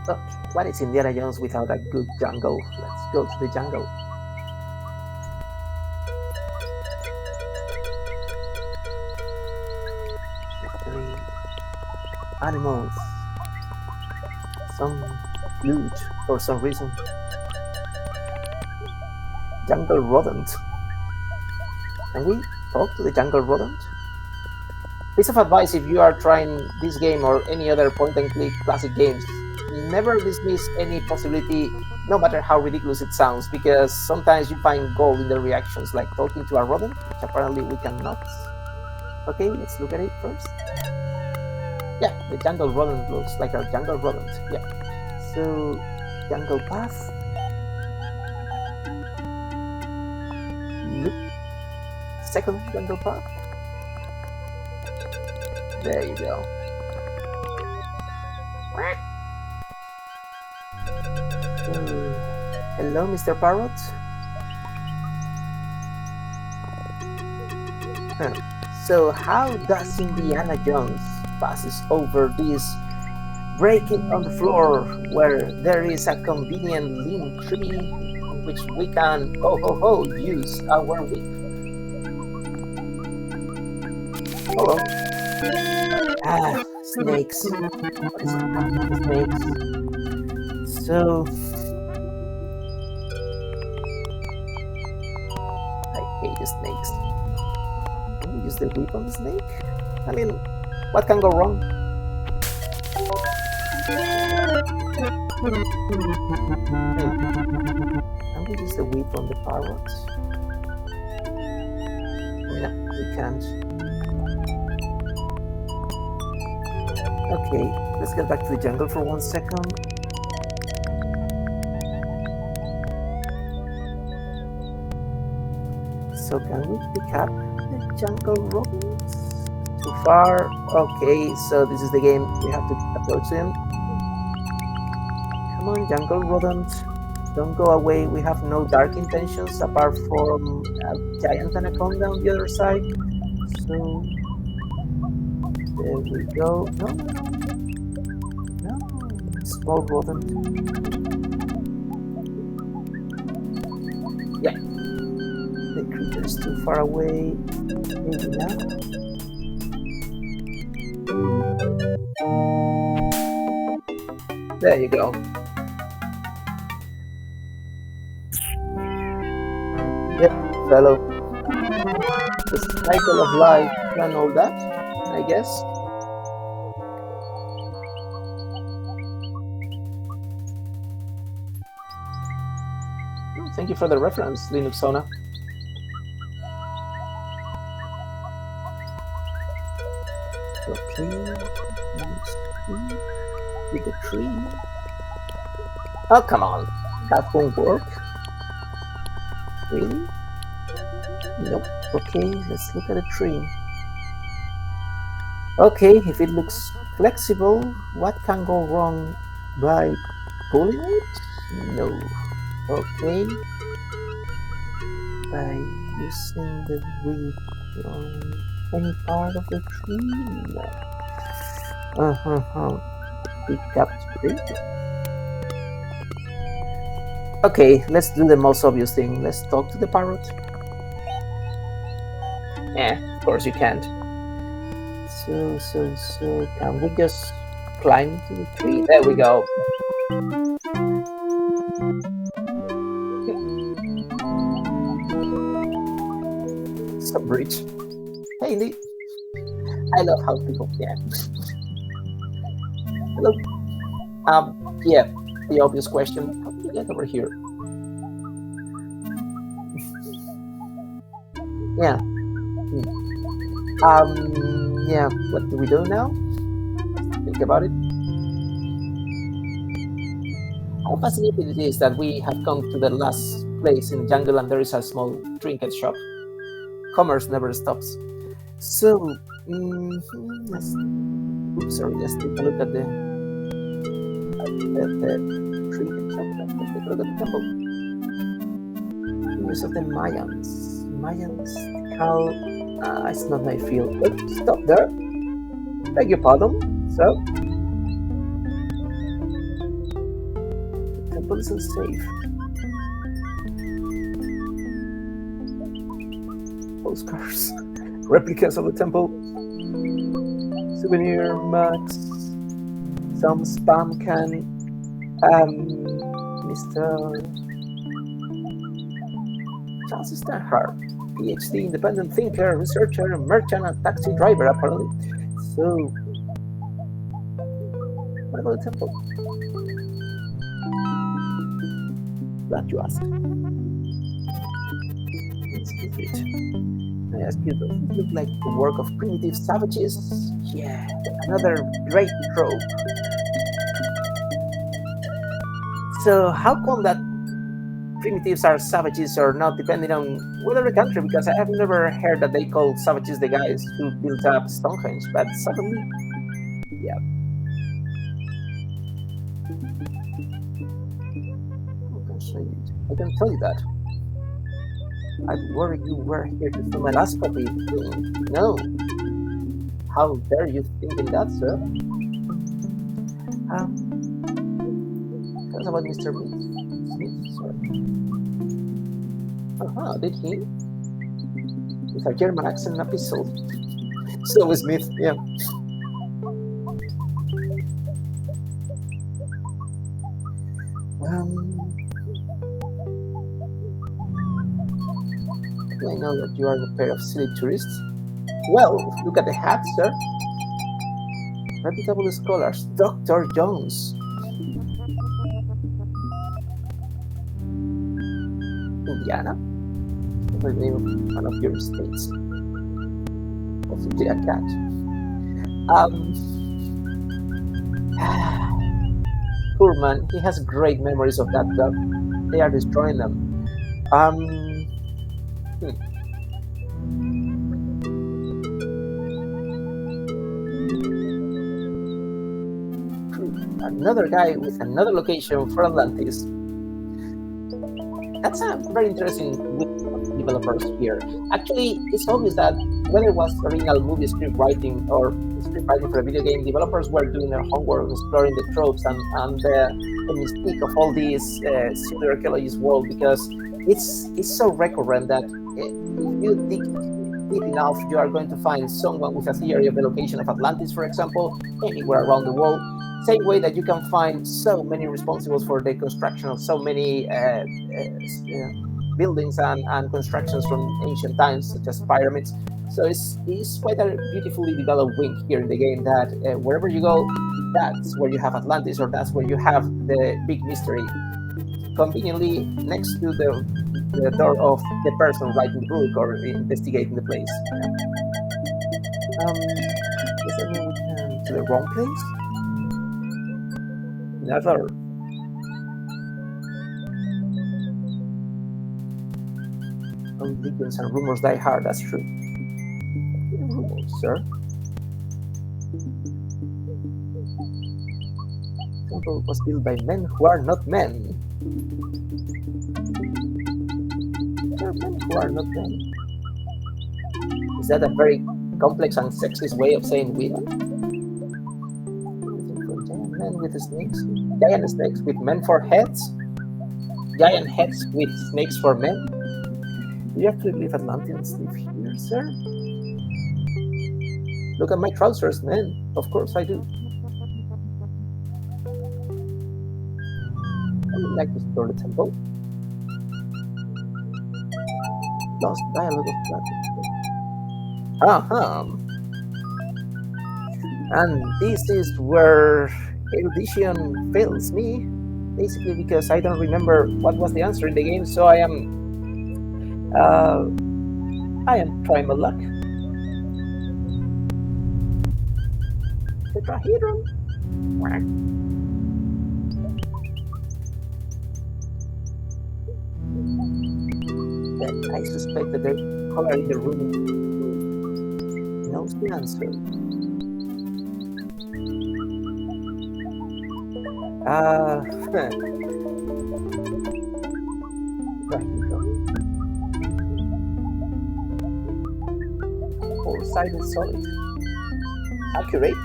But what is Indiana Jones without a good jungle? Let's go to the jungle. Animals. Some loot for some reason. Jungle rodent. Can we talk to the jungle rodent? Piece of advice if you are trying this game or any other point-and-click classic games, never dismiss any possibility, no matter how ridiculous it sounds, because sometimes you find gold in the reactions, like talking to a rodent, which apparently we cannot. Okay, let's look at it first. Yeah, the jungle rodent looks like a jungle rodent. Yeah. So, jungle path. Look. Second jungle path. There you go. Hello, Mr. Parrot. So how does Indiana Jones passes over this breaking on the floor where there is a convenient lean tree in which we can use our whip? Hello. Snakes. What is snakes? So I hate snakes. Can we use the whip on the snake? I mean, what can go wrong? Can we use the whip on the parrot? No, we can't. Okay, let's get back to the jungle for 1 second. So can we pick up the jungle rodents? Too far. Okay, so this is the game. We have to approach them. Come on, jungle rodent. Don't go away. We have no dark intentions apart from a giant anaconda on the other side. So there we go. No, small rodent. Yeah, the creature is too far away. Maybe now. There you go. Yep, fellow. The cycle of life and all that, I guess. Thank you for the reference, Linuxona. Okay, with the tree. Oh, come on, that won't work. Really? Nope. Okay, let's look at a tree. Okay, if it looks flexible, what can go wrong by pulling it? No. Okay. By using the whip on any part of the tree? No. Pick up tree. Okay, let's do the most obvious thing. Let's talk to the parrot. Of course you can't. So, can we just climb to the tree? There we go. Some bridge. Hey, Lee. I love how people, yeah. Hello. Yeah, the obvious question. How do you get over here? Yeah. Yeah, what do we do now? Think about it. How fascinating it is that we have come to the last place in the jungle and there is a small trinket shop. Commerce never stops. So, let's take a look at the trinket shop. Let's take a look at the temple. Use of the Mayans. It's not my field. Oops, stop there. Beg your pardon. So, the temple is unsafe. Postcards, replicas of the temple, souvenir mugs, some spam can. Mr. Charles Stanhart. PhD, independent thinker, researcher, merchant, and taxi driver, apparently. So, what about the temple? Glad you asked. Let's keep it. I ask you, does it look like the work of primitive savages? Yeah, another great trope. So, how come that primitives are savages or not, depending on whatever country? Because I have never heard that they call savages the guys who built up Stonehenge, but suddenly, yeah. I can tell you that. I worry you were here to film my last copy. No. How dare you thinking that, sir? Tell us about Mr. Smith, sorry. Did he? With a German accent and a pistol. So Smith, yeah. I know that you are a pair of silly tourists. Well, look at the hat, sir. Reputable scholars, Dr. Jones. Indiana? The name of one of your states. Possibly a cat. Poor man, he has great memories of that dog. They are destroying them. Hmm. Another guy with another location for Atlantis. That's a very interesting developers here. Actually, it's obvious that whether it was original movie script writing or script writing for a video game, developers were doing their homework, exploring the tropes and the mystique of all these pseudo archaeologist world, because it's so recurrent that if you dig deep enough, you are going to find someone with a theory of the location of Atlantis, for example, anywhere around the world. Same way that you can find so many responsibles for the construction of so many buildings and constructions from ancient times, such as pyramids. So it's quite a beautifully developed wing here in the game that wherever you go, that's where you have Atlantis, or that's where you have the big mystery, conveniently next to the door of the person writing the book or investigating the place. Does that mean we came to the wrong place? Never. Only legends and rumors die hard, that's true. Rumors, sir. The temple was built by men who are not men. There are men who are not men. Is that a very complex and sexist way of saying women? Giant men with snakes? Giant snakes with men for heads? Giant heads with snakes for men? Do you actually believe Atlanteans live here, sir? Look at my trousers, man. Of course I do. I would like to explore the temple. Lost dialogue of Plato. And this is where erudition fails me, basically because I don't remember what was the answer in the game, so I am trying my luck. Tetrahedron. Then I suspect that the color in the room knows the answer. Four-sided solid. Accurate.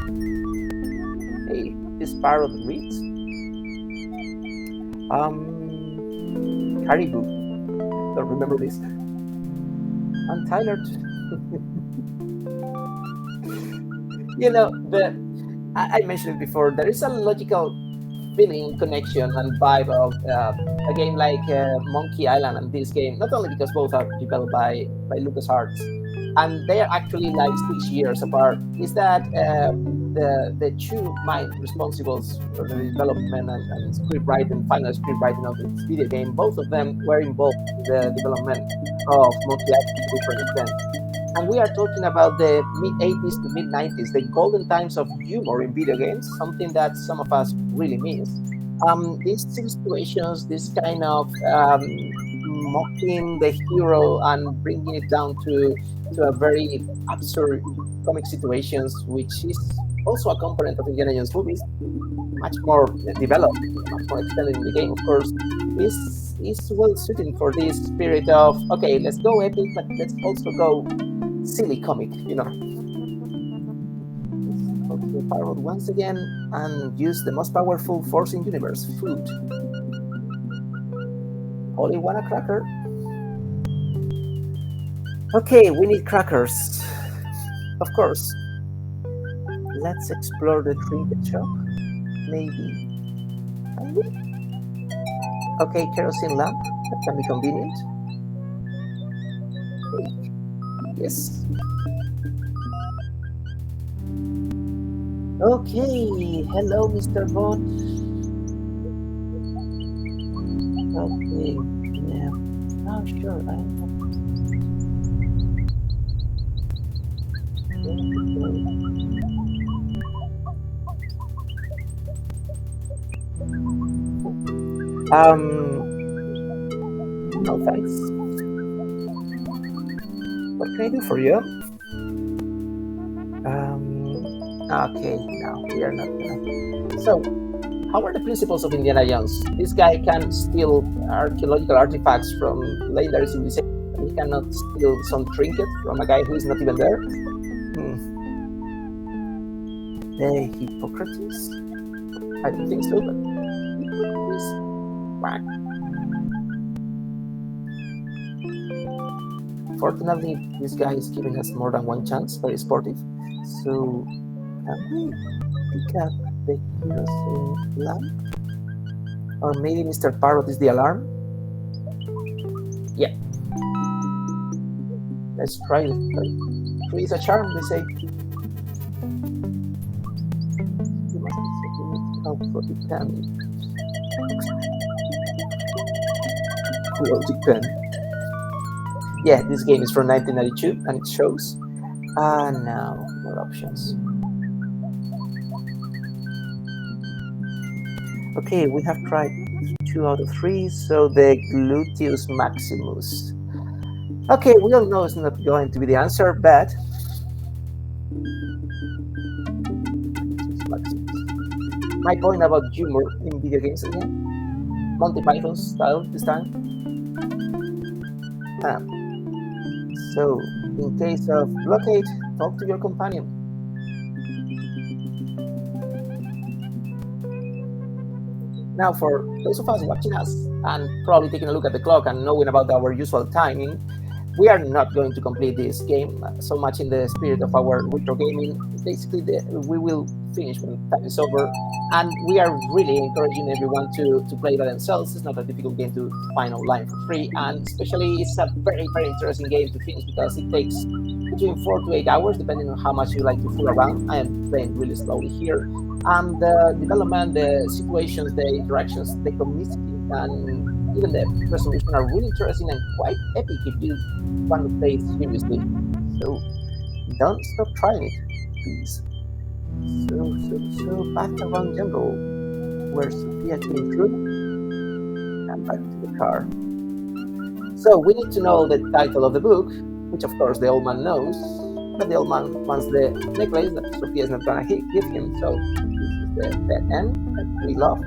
Hey, this parrot reads. Caribou. Don't remember this. Untitled. You know, I mentioned it before. There is a logical feeling, connection, and vibe of a game like Monkey Island and this game. Not only because both are developed by LucasArts, and they are actually like 6 years apart. Is that the two main responsible for the development and script writing, final script writing of this video game? Both of them were involved in the development of Monkey Island to a different extent. And we are talking about the mid-80s to mid-90s, the golden times of humor in video games, something that some of us really miss. These situations, this kind of mocking the hero and bringing it down to a very absurd comic situations, which is also a component of Indiana Jones movies, much more developed, much more extended in the game, of course, is well suited for this spirit of, okay, let's go epic, but let's also go silly comic, you know. Let's go to the parrot once again and use the most powerful force in universe, food. Only want a cracker? Okay, we need crackers. Of course. Let's explore the trinket shop. Maybe. Okay, kerosene lamp. That can be convenient. cake. Yes. Okay. Hello, Mr. Bot. Okay. Yeah. Oh, sure. I know. No thanks. What can I do for you? Okay, no, we are not gonna. So, how are the principles of Indiana Jones? This guy can steal archaeological artifacts from legendary civilization. He cannot steal some trinket from a guy who is not even there. The Hippocrates? I don't think so, but Hippocrates. Quack. Fortunately, this guy is giving us more than one chance. Very sportive. So, can we pick up the kerosene lamp? Or maybe Mr. Parrot is the alarm? Yeah. Let's try it. Three is a charm, they say. You must be taking it out for the pen. Logic pen. Yeah, this game is from 1992 and it shows. Now, more options. Okay, we have tried 2 out of 3, so the gluteus maximus. Okay, we all know it's not going to be the answer, but my point about humor in video games again. Monty Python style this time. So, in case of blockade, talk to your companion. Now, for those of us watching us and probably taking a look at the clock and knowing about our usual timing, we are not going to complete this game so much in the spirit of our Retrogaming. Basically, we will finish when time is over, and we are really encouraging everyone to play by themselves. It's not a difficult game to find online for free, and especially it's a very, very interesting game to finish because it takes between 4 to 8 hours, depending on how much you like to fool around. I am playing really slowly here. And the development, the situations, the interactions, the comicity, and even the resolution are really interesting and quite epic if you want to play it seriously. So don't stop trying it, please. So back around jungle, where Sophia came through, and back to the car. So we need to know the title of the book, which of course the old man knows, but the old man wants the necklace that Sophia is not gonna give him, so this is the end that we love.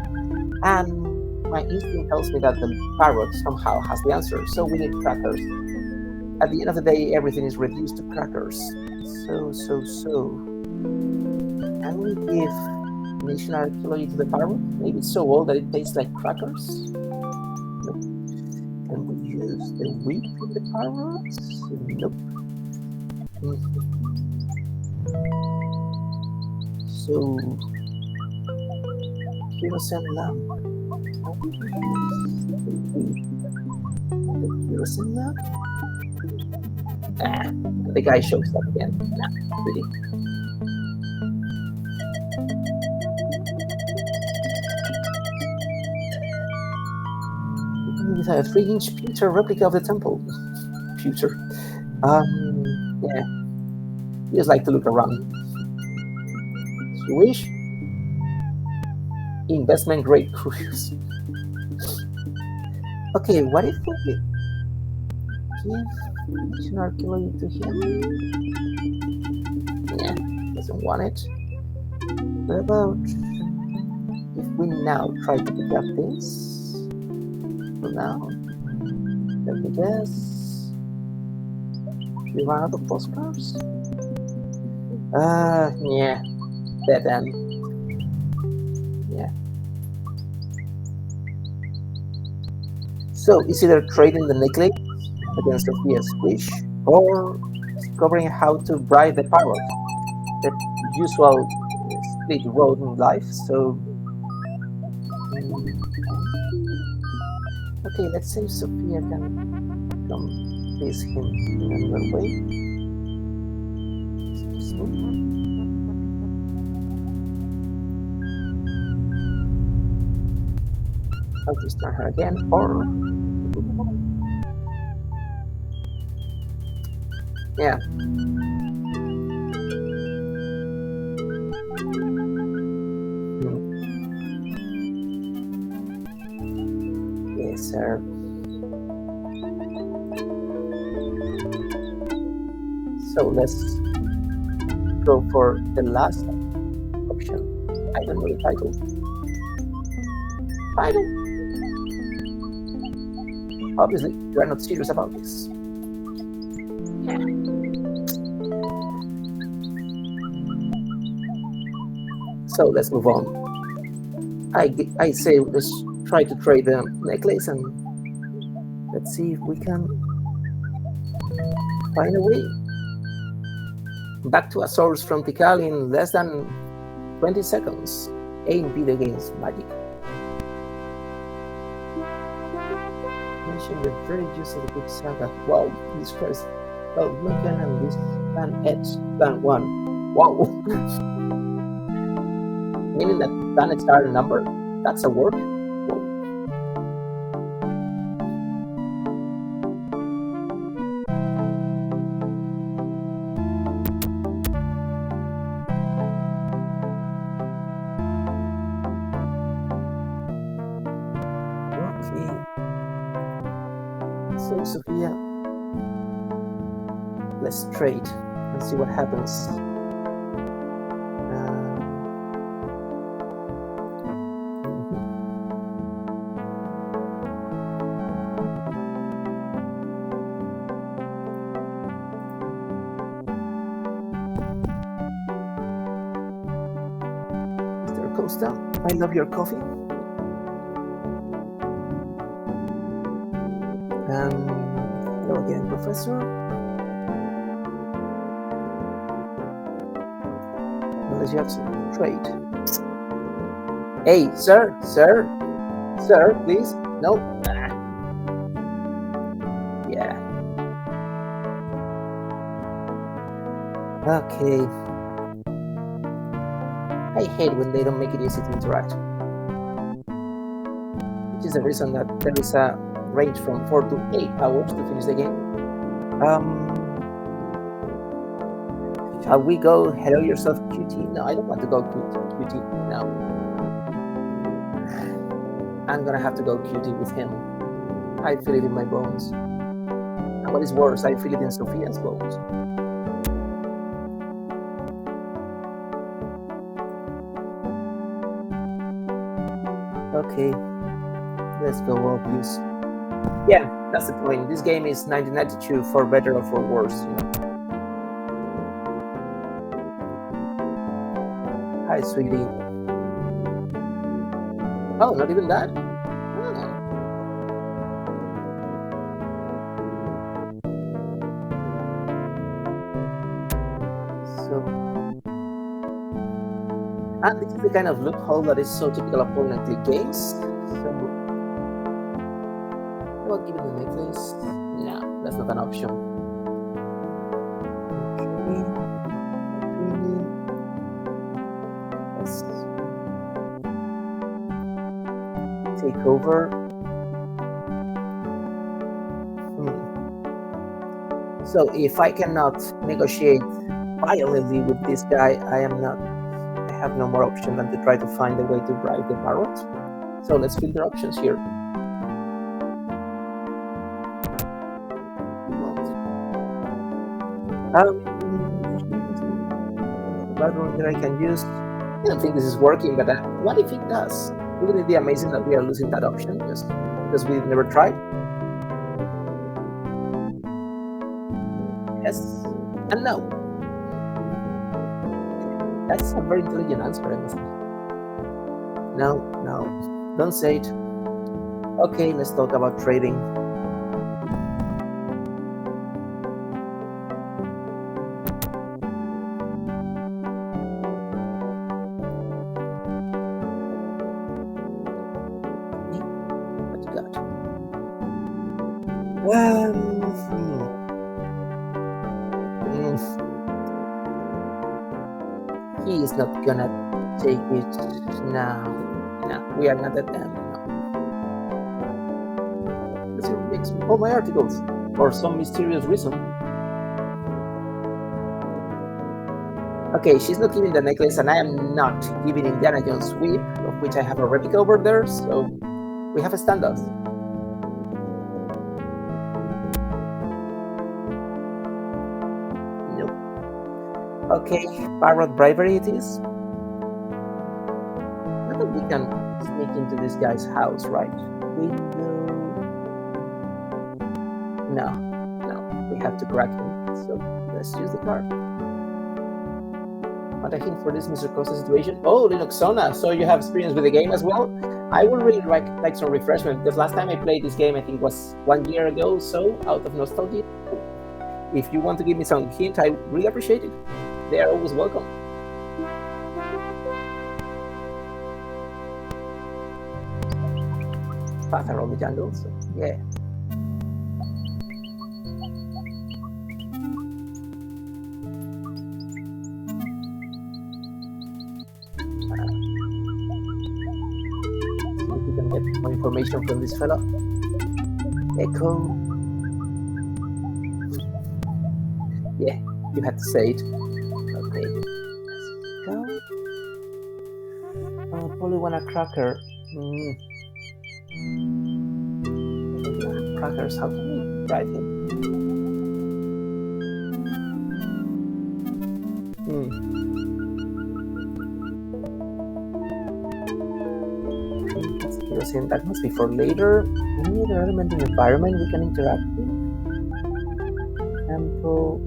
And my instinct tells me that the parrot somehow has the answer, so we need crackers. At the end of the day, everything is reduced to crackers. So. Can we give National Archaeology to the parrot? Maybe it's so old that it tastes like crackers? Nope. Can we use the whip in the parrot? Nope. So, kerosene lamp. Can we use the whip on the kerosene lamp? The guy shows up again. Nah, really. With a 3-inch pewter replica of the temple. Pewter. Yeah. He just like to look around. Swish. Investment grade curious. Okay, what if we give National Archaeology to him? Yeah, doesn't want it. What about if we now try to pick up this? For now, let me guess. We run out of postcards? Yeah, dead end. Yeah. So it's either trading the necklace against Sophia's wish or discovering how to bribe the parrot. The usual split road in life. So okay, let's say Sophia can come this him in another way. Excuse me. I'll just turn her again, or yeah. Yes, sir. So let's go for the last option. I don't know the title. Obviously, you are not serious about this. Yeah. So let's move on. I say let's try to trade the necklace and let's see if we can find a way. Back to a source from Tikal in less than 20 seconds. Ain't video games magic. Mention the very use of the big saga. Wow, this first. Well, Lincoln and this ban X ban 1. Wow. Meaning that planets are a number? That's a word? Whoa. Okay. So, Sophia, let's trade and see what happens. Mr. Costa, I love your coffee. Hello again, Professor. Unless you have some trade. Hey, sir, please. No. Yeah. Okay. I hate when they don't make it easy to interact. Which is the reason that there is a range from 4 to 8 hours to finish the game. Shall we go hello yourself QT? No, I don't want to go QT. No. I'm gonna have to go QT with him. I feel it in my bones. And what is worse, I feel it in Sophia's bones. Okay. Let's go obvious. Yeah, that's the point. This game is 1992 for better or for worse, you know. Hi, sweetie. Oh, not even that? Oh. So, and this is the kind of loophole that is so typical of point-and-click games. So, well, give it the necklace. No, that's not an option. Let's take over. So if I cannot negotiate violently with this guy, I have no more option than to try to find a way to bribe the Barrett. So let's filter options here. Background that I can use. I don't think this is working, but what if it does? Wouldn't it be amazing that we are losing that option just because we've never tried? Yes and no. That's a very intelligent answer, I must say. No, don't say it. Okay, let's talk about trading. What you got? He is not gonna take it now. No, we are not at them. No. Let's read all my articles for some mysterious reason. Okay, she's not giving the necklace, and I am not giving Indiana Jones' whip, of which I have a replica over there, so we have a standoff. Nope. Okay, parrot bribery it is. Not that we can sneak into this guy's house, right? Window. No, we have to crack him, so let's use the card. What a hint for this Mr. Costa situation. Oh, Linuxona, so you have experience with the game as well? I would really like some refreshment, because last time I played this game I think was 1 year ago, so out of nostalgia. If you want to give me some hint, I really appreciate it. They are always welcome. Path around the jungle, so yeah. Get more information from this fella. Echo. Yeah, you had to say it. Okay. Let's go. Probably want a cracker. Crackers, how can we drive him? That must be for later. Any other element in the environment we can interact with? Temple.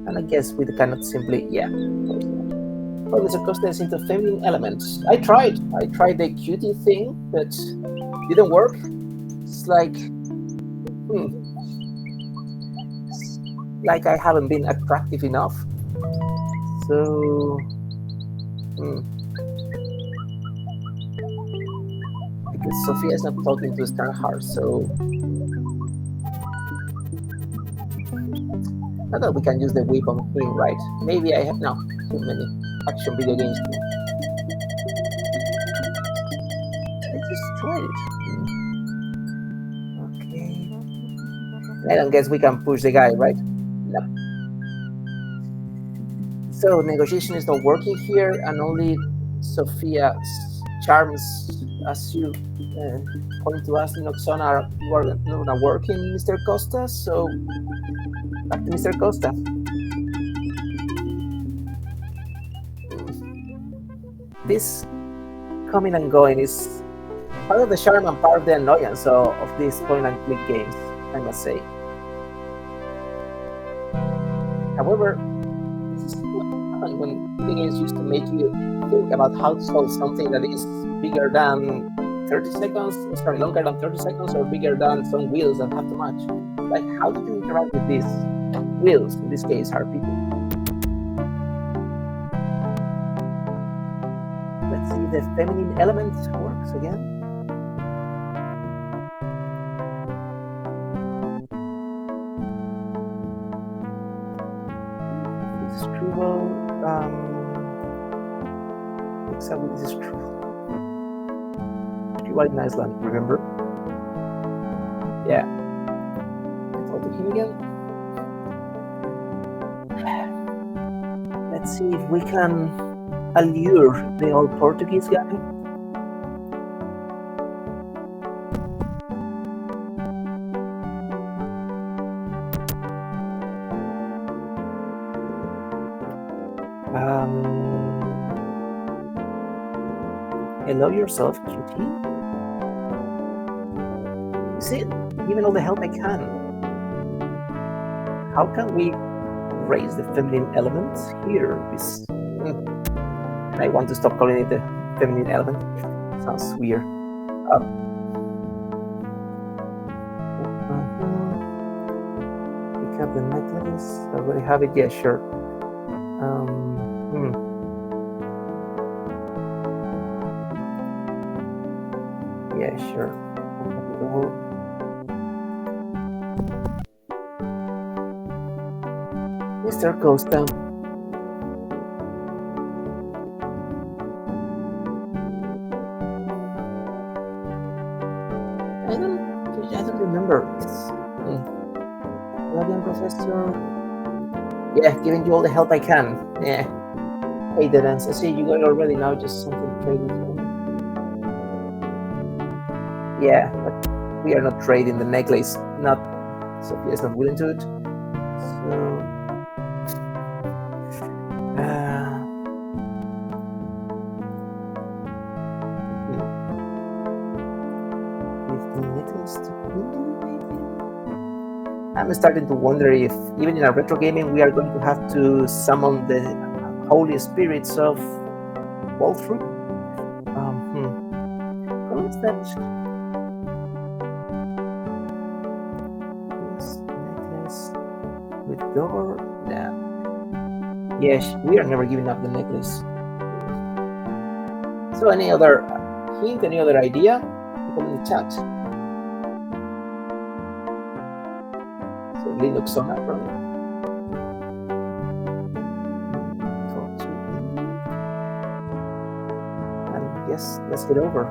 And I guess we cannot simply, yeah. Well, Mr. Costa is into feminine elements. I tried the cutie thing, but didn't work. It's like I haven't been attractive enough. So, because Sophia is not talking to Sternhardt, so not that we can use the whip on him, right? Maybe I have too many action video games. Let's just try it. Okay. I don't guess we can push the guy, right? No. So negotiation is not working here, and only Sophia's charms, as you point to us, Noxona are not working, Mr. Costa. So back to Mr. Costa. This coming and going is part of the charm and part of the annoyance of these point and click games, I must say. However, when video games used to make you think about how to solve something that is bigger than 30 seconds, sorry, longer than 30 seconds, or bigger than some wheels that have to match. Like, how do you interact with these wheels? In this case, are people. Let's see if the feminine element works again. Exactly, this is true. You like Iceland, remember? Yeah. Talk to him again. Let's see if we can allure the old Portuguese guy. Hello yourself, cutie. You see, giving all the help I can. How can we raise the feminine element here? I want to stop calling it the feminine element. Sounds weird. Pick up the necklace. I already have it. Yeah, sure. Yeah, sure. Mr. Costa. I don't remember. It's Guardian Professor. Yeah, giving you all the help I can. Yeah. Hey, Dennis, I see you got it already now. Just something trading. Yeah, but we are not trading the necklace. Not Sophia is not willing to it. So. I'm starting to wonder if, even in our Retrogaming, we are going to have to summon the holy spirits of Walthrough. How is that? This necklace with door. Yeah. Yes, we are never giving up the necklace. So, any other hint? Any other idea? People in the chat. So, Linux Sona, probably. And yes, let's get over.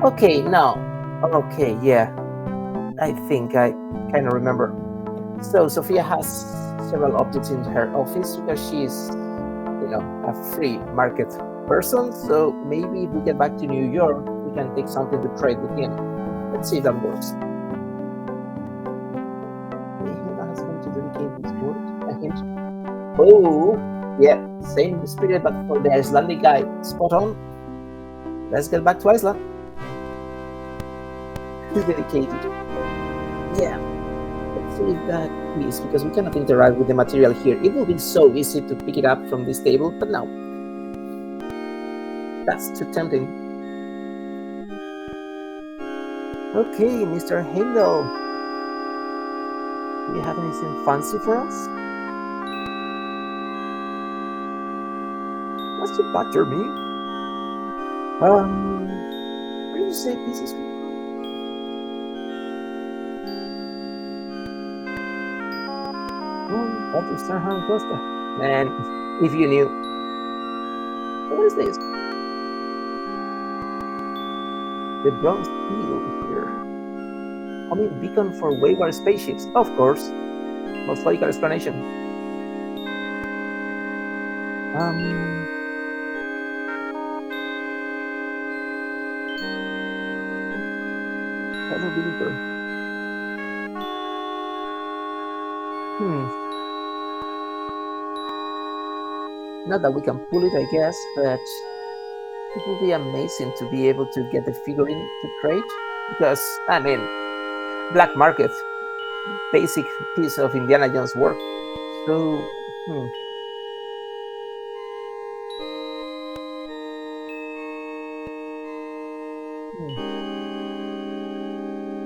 Okay, now. Okay, yeah. I think I kind of remember. So Sophia has several objects in her office because she's, a free market person. So maybe if we get back to New York, we can take something to trade with him. Let's see if that works. Has going to dedicate his word. Oh, yeah, same spirit, but for the Icelandic guy. Spot on. Let's get back to Iceland. He's dedicated. Yeah. Let's see if that is, because we cannot interact with the material here. It will be so easy to pick it up from this table, but no. That's too tempting. Okay, Mr. Heimdall. Do you have anything fancy for us? What's your butter me? What do you say pieces? Costa. Man, if you knew. So what is this? The bronze wheel here. Homing beacon for wayward spaceships. Of course. Most logical explanation. Hello, Believer. Not that we can pull it, I guess, but it will be amazing to be able to get the figurine to trade. Because, I mean, black market, basic piece of Indiana Jones work. So,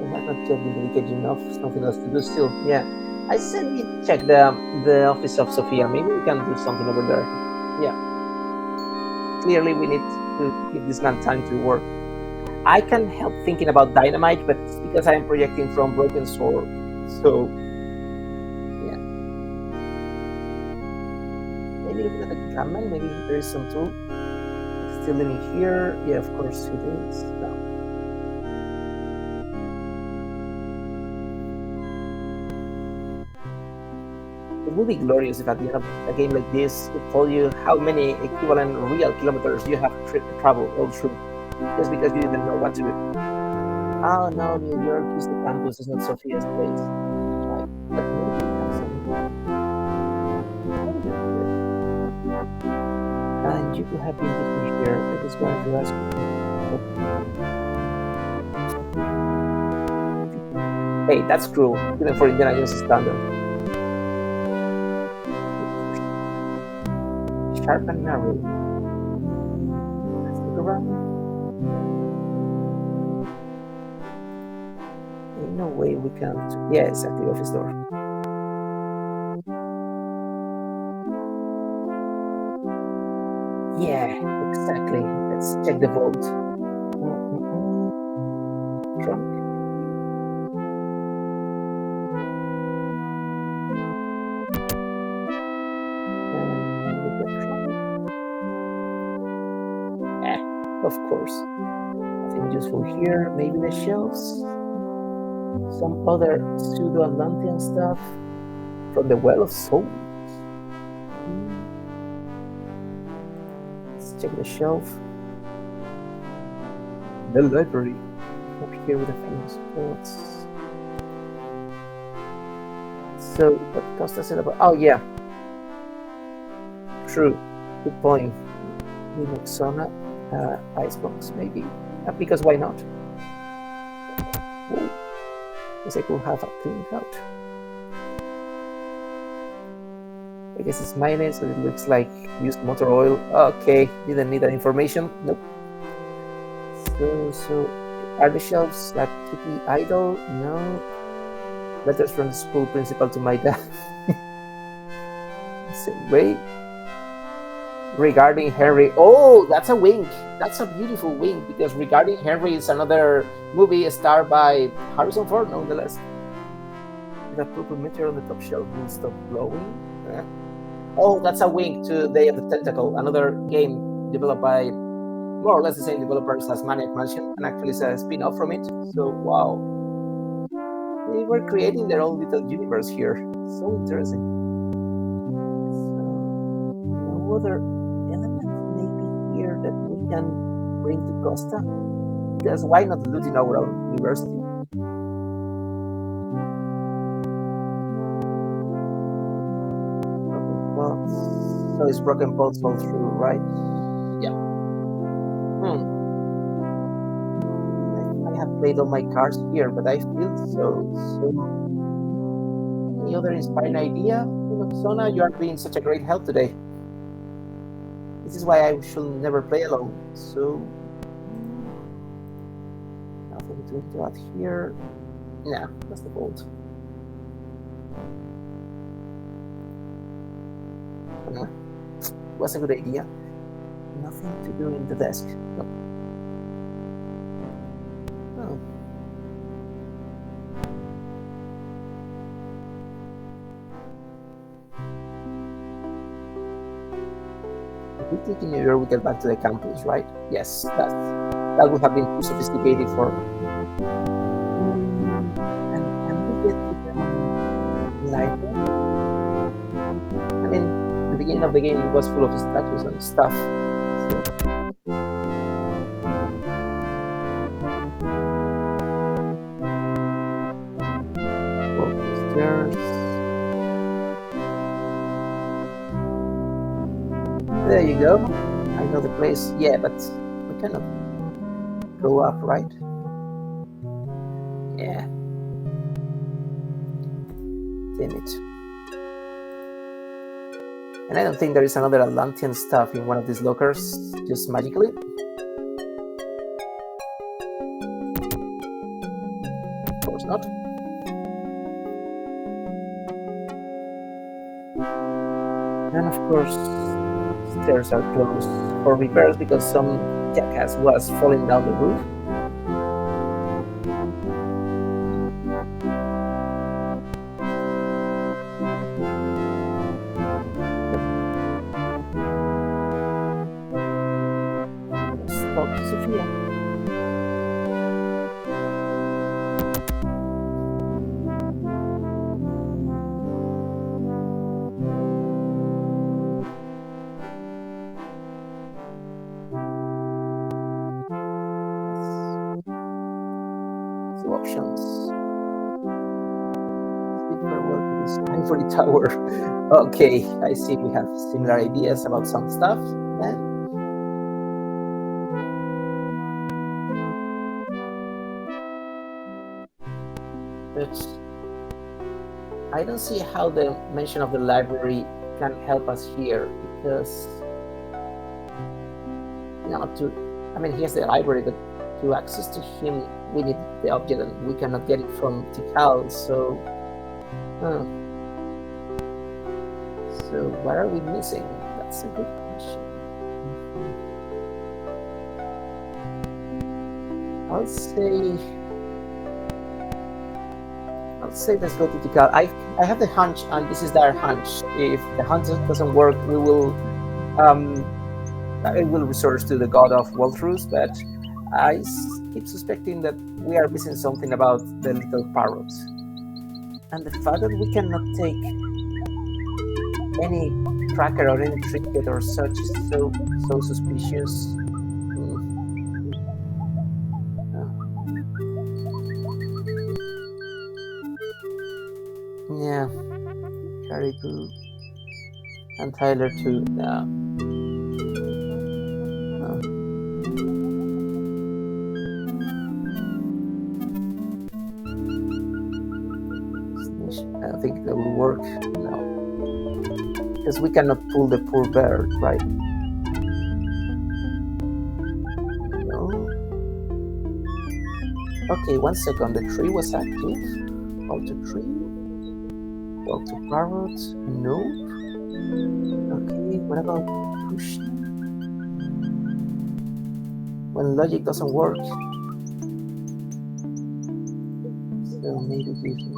we have not yet been dedicated enough. Something else to do still. Yeah. I said we check the office of Sophia. Maybe we can do something over there. Yeah. Clearly, we need to give this man time to work. I can help thinking about dynamite, but it's because I'm projecting from Broken Sword. So, yeah. Maybe looking at the gunman, maybe there is some tool. Still living here. Yeah, of course it is. No. It would be glorious if at the end of a game like this, it told you how many equivalent real kilometers you have traveled all through, just because you didn't know what to do. Oh no, New York is the campus, it's not Sophia's place. Right. But maybe we have some. And you could have been with me here. I was going to ask you. Hey, that's cruel, even for Indiana Jones standard. Sharp and narrow. Let's look around. Ain't no way we can. Yeah, exactly, office door. Yeah, exactly. Let's check the vault. Trunk. Of course. Nothing useful here. Maybe the shelves. Some other pseudo-Atlantean stuff from the Well of Souls. Let's check the shelf. The library. Up here with the famous quotes. So, what cost us it about? Oh, yeah. True. Good point. Linux Sona, Icebox, maybe. Because why not? Whoa. Guess I could have a clean out. I guess it's mayonnaise, but it looks like used motor oil. Okay, didn't need that information. Nope. So are the shelves that keepy idle? No. Letters from the school principal to my dad. Same way. Regarding Henry. Oh, that's a wink. That's a beautiful wink, because Regarding Henry is another movie starred by Harrison Ford, nonetheless. That purple meteor on the top shelf will stop glowing. Oh, that's a wink to Day of the Tentacle, another game developed by more or less the same developers as Maniac Mansion, and actually it's a spin-off from it. So, wow. They were creating their own little universe here. So interesting. So, no other element maybe here that we can bring to Costa? Because why not looting our own university? So it's broken pots fall through, right? Yeah. I have played all my cards here, but I feel so. Any other inspiring idea? Sona, you are being such a great help today. This is why I should never play alone. So nothing to interact here. Nah, that's the vault. Was a good idea. Nothing to do in the desk. No. Oh. We think in New York we get back to the campus, right? Yes, that would have been too sophisticated for. And we get to the library. I mean, the beginning of the game was full of statues and stuff. Stairs. There you go. I know the place. Yeah, but we cannot go up, right? Yeah. Damn it. And I don't think there is another Atlantean stuff in one of these lockers, just magically. Of course not. And of course, stairs are closed for repairs because some jackass was falling down the roof. Sophia. So options. Speak farewell to this ivory tower. Okay, I see we have similar ideas about some stuff. But I don't see how the mention of the library can help us here, because I mean, here's the library, but to access to him, we need the object, and we cannot get it from Tikal. So what are we missing? That's a good question. I'll say let's go to Tikal. I have the hunch, and this is their hunch. If the hunch doesn't work, we will I will resort to the god of Walrus, but I keep suspecting that we are missing something about the little parrot. And the fact that we cannot take any tracker or any trinket or such is so suspicious. Yeah, Caribou and Tyler too. Yeah. I don't think that will work. No, because we cannot pull the poor bird, right? No. Okay, 1 second. The tree was active. Auto tree. Auto parrot. Nope. Okay, what about push? When logic doesn't work. So maybe give me.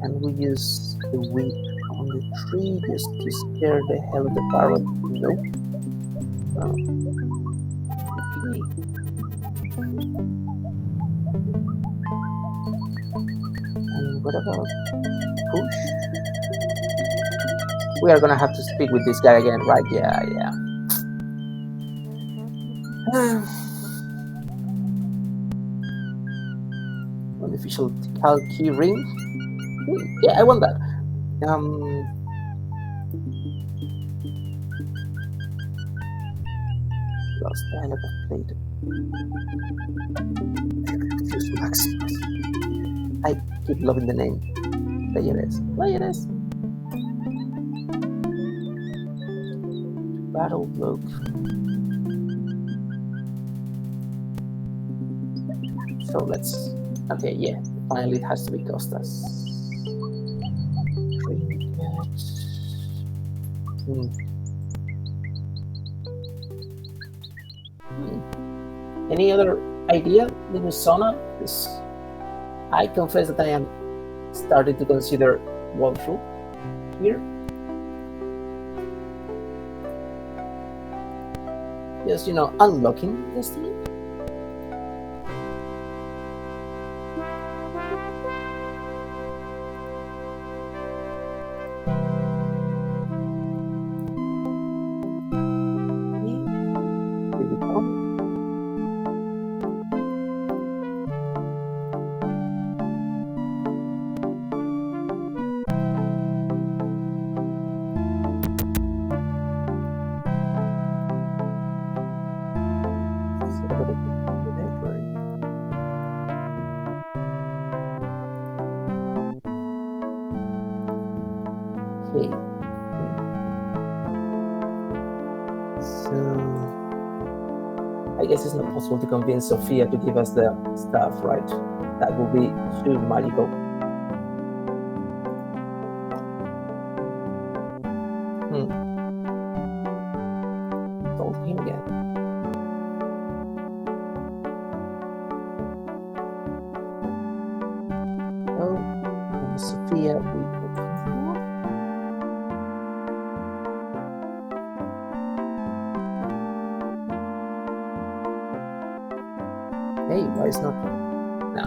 Can we use the whip on the tree just to scare the hell of the parrot? Nope. Okay. And what about push? We are gonna have to speak with this guy again, right? Yeah. Unofficial key ring. Yeah, I want that. Lost dialog of plate. I keep loving the name. Players. Battle block. So let's. Okay, yeah. Finally, it has to be Costas. Any other idea, Linusona? Because I confess that I am starting to consider Walfru here. Just, unlocking destiny. Okay. So I guess it's not possible to convince Sophia to give us the stuff, right? That would be too magical. Told him again. Oh, and Sophia, we Hey, why is not? No.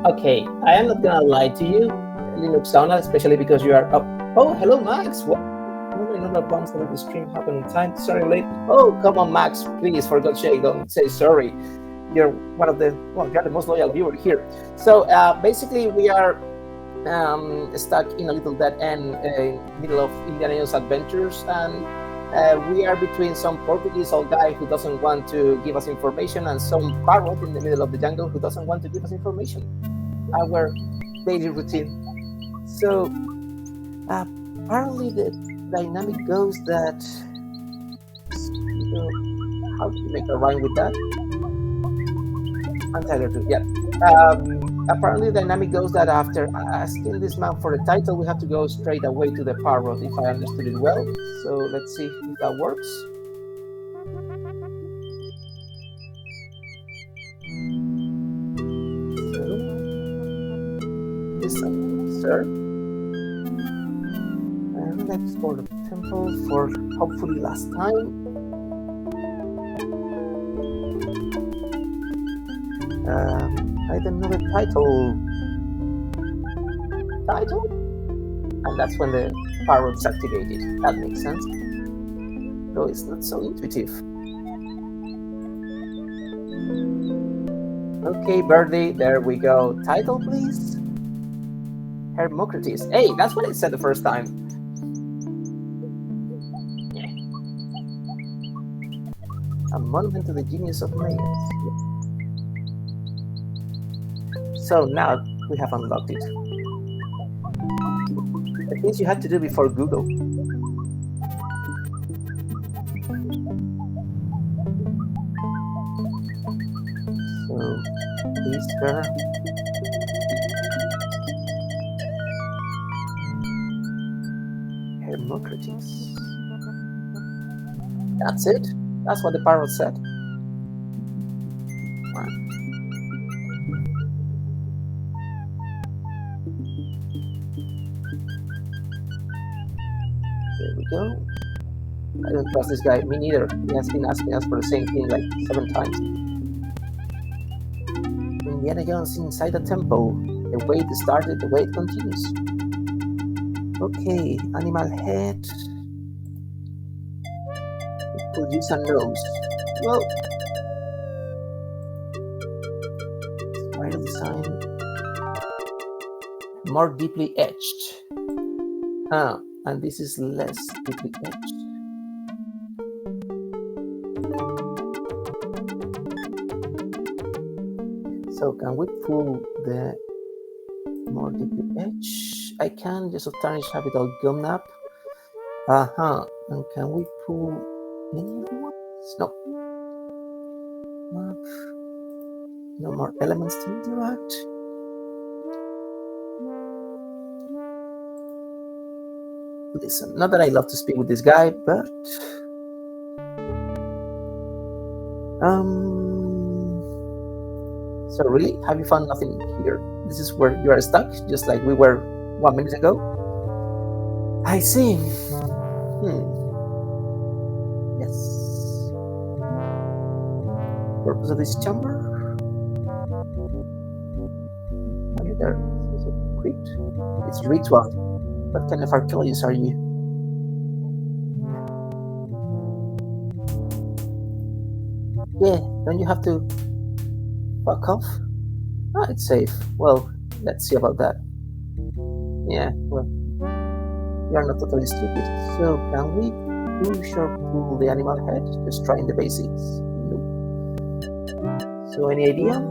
Okay, I am not gonna lie to you, Linuxana, especially because you are up. Oh, hello, Max. What? Normally, not a bumps that the stream happened on time. Sorry, late. Oh, come on, Max. Please, for God's sake, don't say sorry. You're one of the you're the most loyal viewer here. So basically, we are stuck in a little dead end, middle of Indiana Jones adventures, and We are between some Portuguese old guy who doesn't want to give us information and some parrot in the middle of the jungle who doesn't want to give us information. Our daily routine. So apparently the dynamic goes that. How do you make a rhyme with that? Untitled too, yeah. Apparently, the dynamic goes that after asking this man for the title, we have to go straight away to the parrot, if I understood it well. So let's see if that works. So, listen, sir. And let's explore the temple for hopefully last time. I don't know the title, and that's when the parrot's activated. That makes sense, though it's not so intuitive. Okay, Birdie, there we go. Title, please. Hermocrates. Hey, that's what it said the first time. A monument to the genius of mayors. So now we have unlocked it. The things you had to do before Google. So, Easter. Hermocrates. That's it. That's what the parrot said. There we go. I don't trust this guy. Me neither. He has been asking us for the same thing like 7 times. Indiana Jones inside the temple. The way it started, the way it continues. Okay, animal head. It could use a nose. Well, spiral design. More deeply etched. Huh. And this is less deeply etched. So can we pull the more deeply etched? I can just tarnish capital gum nap. And can we pull any other ones? No. No more elements to interact. Listen, not that I love to speak with this guy, but so really, have you found nothing here? This is where you are stuck, just like we were 1 minute ago. I see. Yes. Purpose of this chamber? Are you there? Is it crypt? It's ritual. What kind of archaeologist are you? Yeah, don't you have to fuck off? It's safe. Well, let's see about that. Yeah, well, you are not totally stupid. So, can we push or pull the animal head? Just trying the basics. Nope. So, any idea?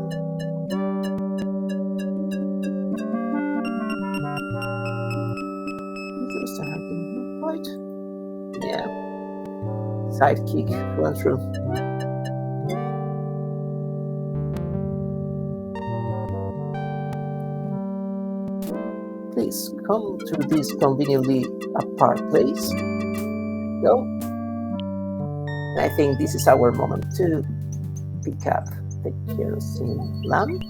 Right? Yeah. Sidekick through and through. Please come to this conveniently apart place. Go. And I think this is our moment to pick up the kerosene lamp.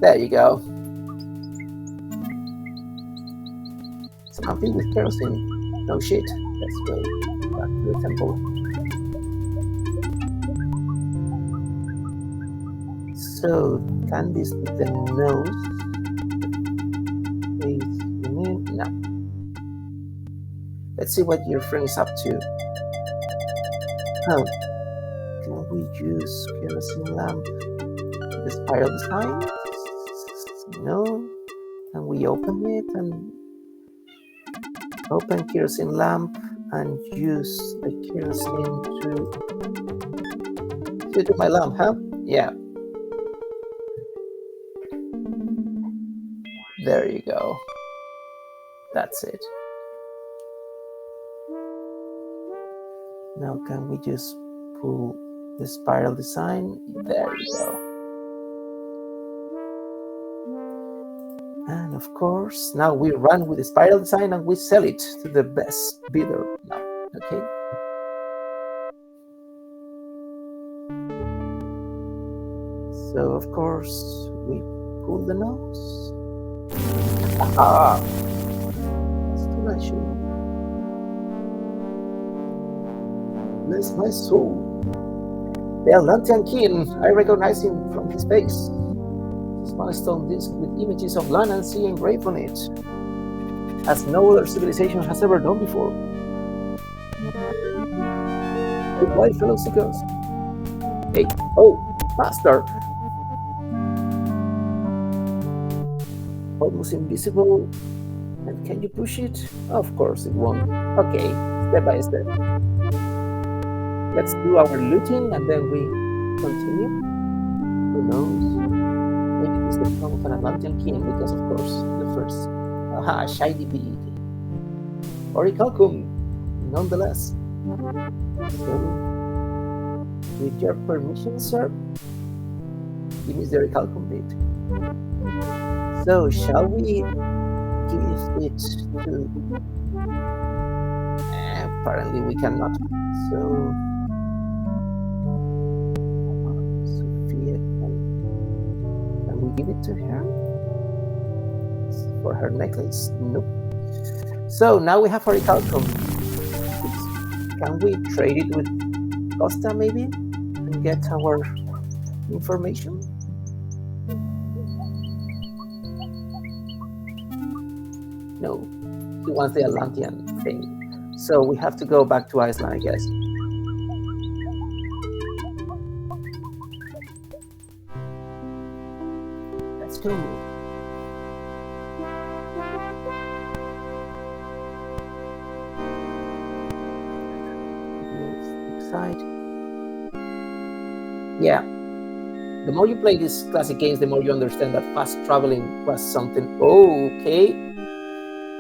There you go. Something with kerosene. No shit. Let's go back to the temple. So, can this be the nose? No. Let's see what your friend is up to. Can we use kerosene lamp? The spiral design? No. And we open it and Open kerosene lamp and use the kerosene to my lamp, huh? Yeah. There you go. That's it. Now can we just pull the spiral design? There you go. And of course, now we run with the spiral design and we sell it to the best bidder now, okay? So of course, we pull the nose. Aha! Astonishing. Bless my soul. The Atlantean king, I recognize him from his face. Small stone disc with images of land and sea engraved on it, as no other civilization has ever done before. Goodbye, fellow seekers. Hey, oh, master! Almost invisible. And can you push it? Of course it won't. Okay, step by step. Let's do our looting and then we continue. Who knows? Maybe it's the form of an Atlantean king because, of course, the first. Aha, shiny bead. Orichalcum, nonetheless. So, with your permission, sir, give me the Orichalcum bead. So, shall we give it to... apparently we cannot. So, Sophia, can we give it to her? For her necklace? Nope. So now we have Orichalcum. Can we trade it with Costa maybe? And get our information? No, he wants the Atlantean thing. So we have to go back to Iceland, I guess. Let's go. Side. Yeah. The more you play these classic games, the more you understand that fast traveling was something. Okay.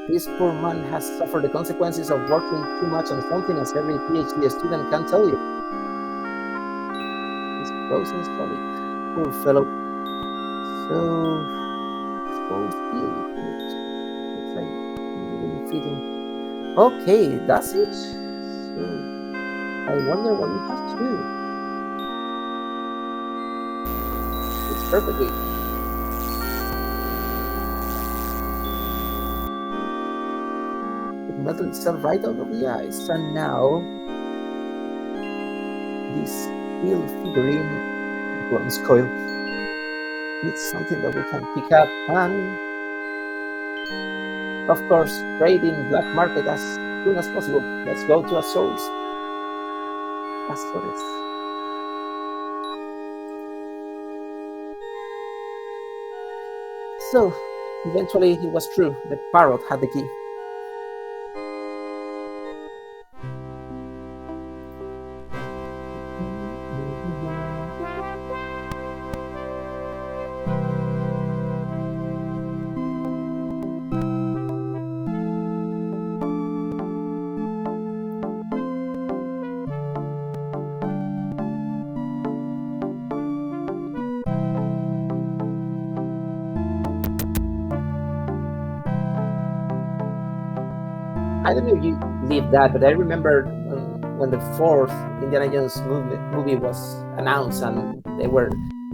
This poor man has suffered the consequences of working too much on something, as every PhD student can tell you. He's frozen solid. Poor fellow. So, exposed ill. Looks like really fitting. Okay, that's it. So, I wonder what we have to do. It's perfectly. It melted itself right out of the ice, and now this ill figurine, bronze coil, needs something that we can pick up and, of course, trade in black market as soon as possible. Let's go to Azores. Azores. So, eventually it was true. The parrot had the key. I don't know if you believe that, but I remember when the fourth Indiana Jones movie was announced and they were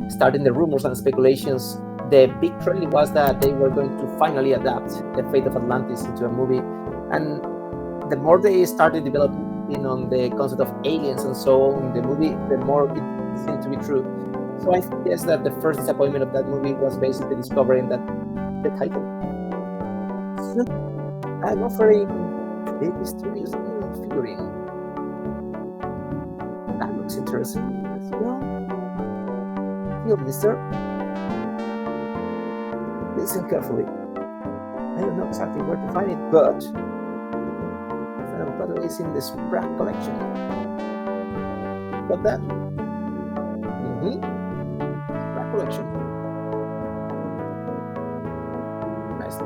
starting the rumors and speculations, the big trend was that they were going to finally adapt The Fate of Atlantis into a movie. And the more they started developing on the concept of aliens and so on in the movie, the more it seemed to be true. So I guess that the first disappointment of that movie was basically discovering that the title. So I'm offering the mysterious figurine. That looks interesting as well. Here, mister. Listen carefully. I don't know exactly where to find it, but laboratory is in the Sprague collection. Got that? Sprague collection. Nice.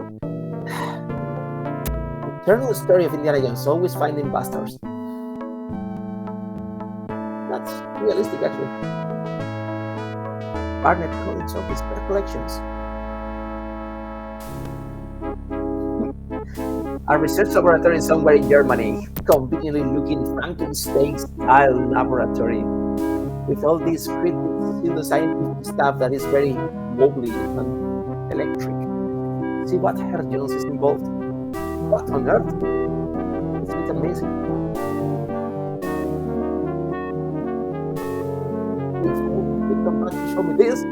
Eternal story of Indiana Jones, always finding bastards. That's realistic, actually. Barnett College of Sprague collections. A research laboratory somewhere in Germany, conveniently looking Frankenstein-style laboratory, with all this cryptic pseudoscientific stuff that is very wobbly and electric. See what Herr Jones is involved. What on earth? It's amazing. Please come back to show me this.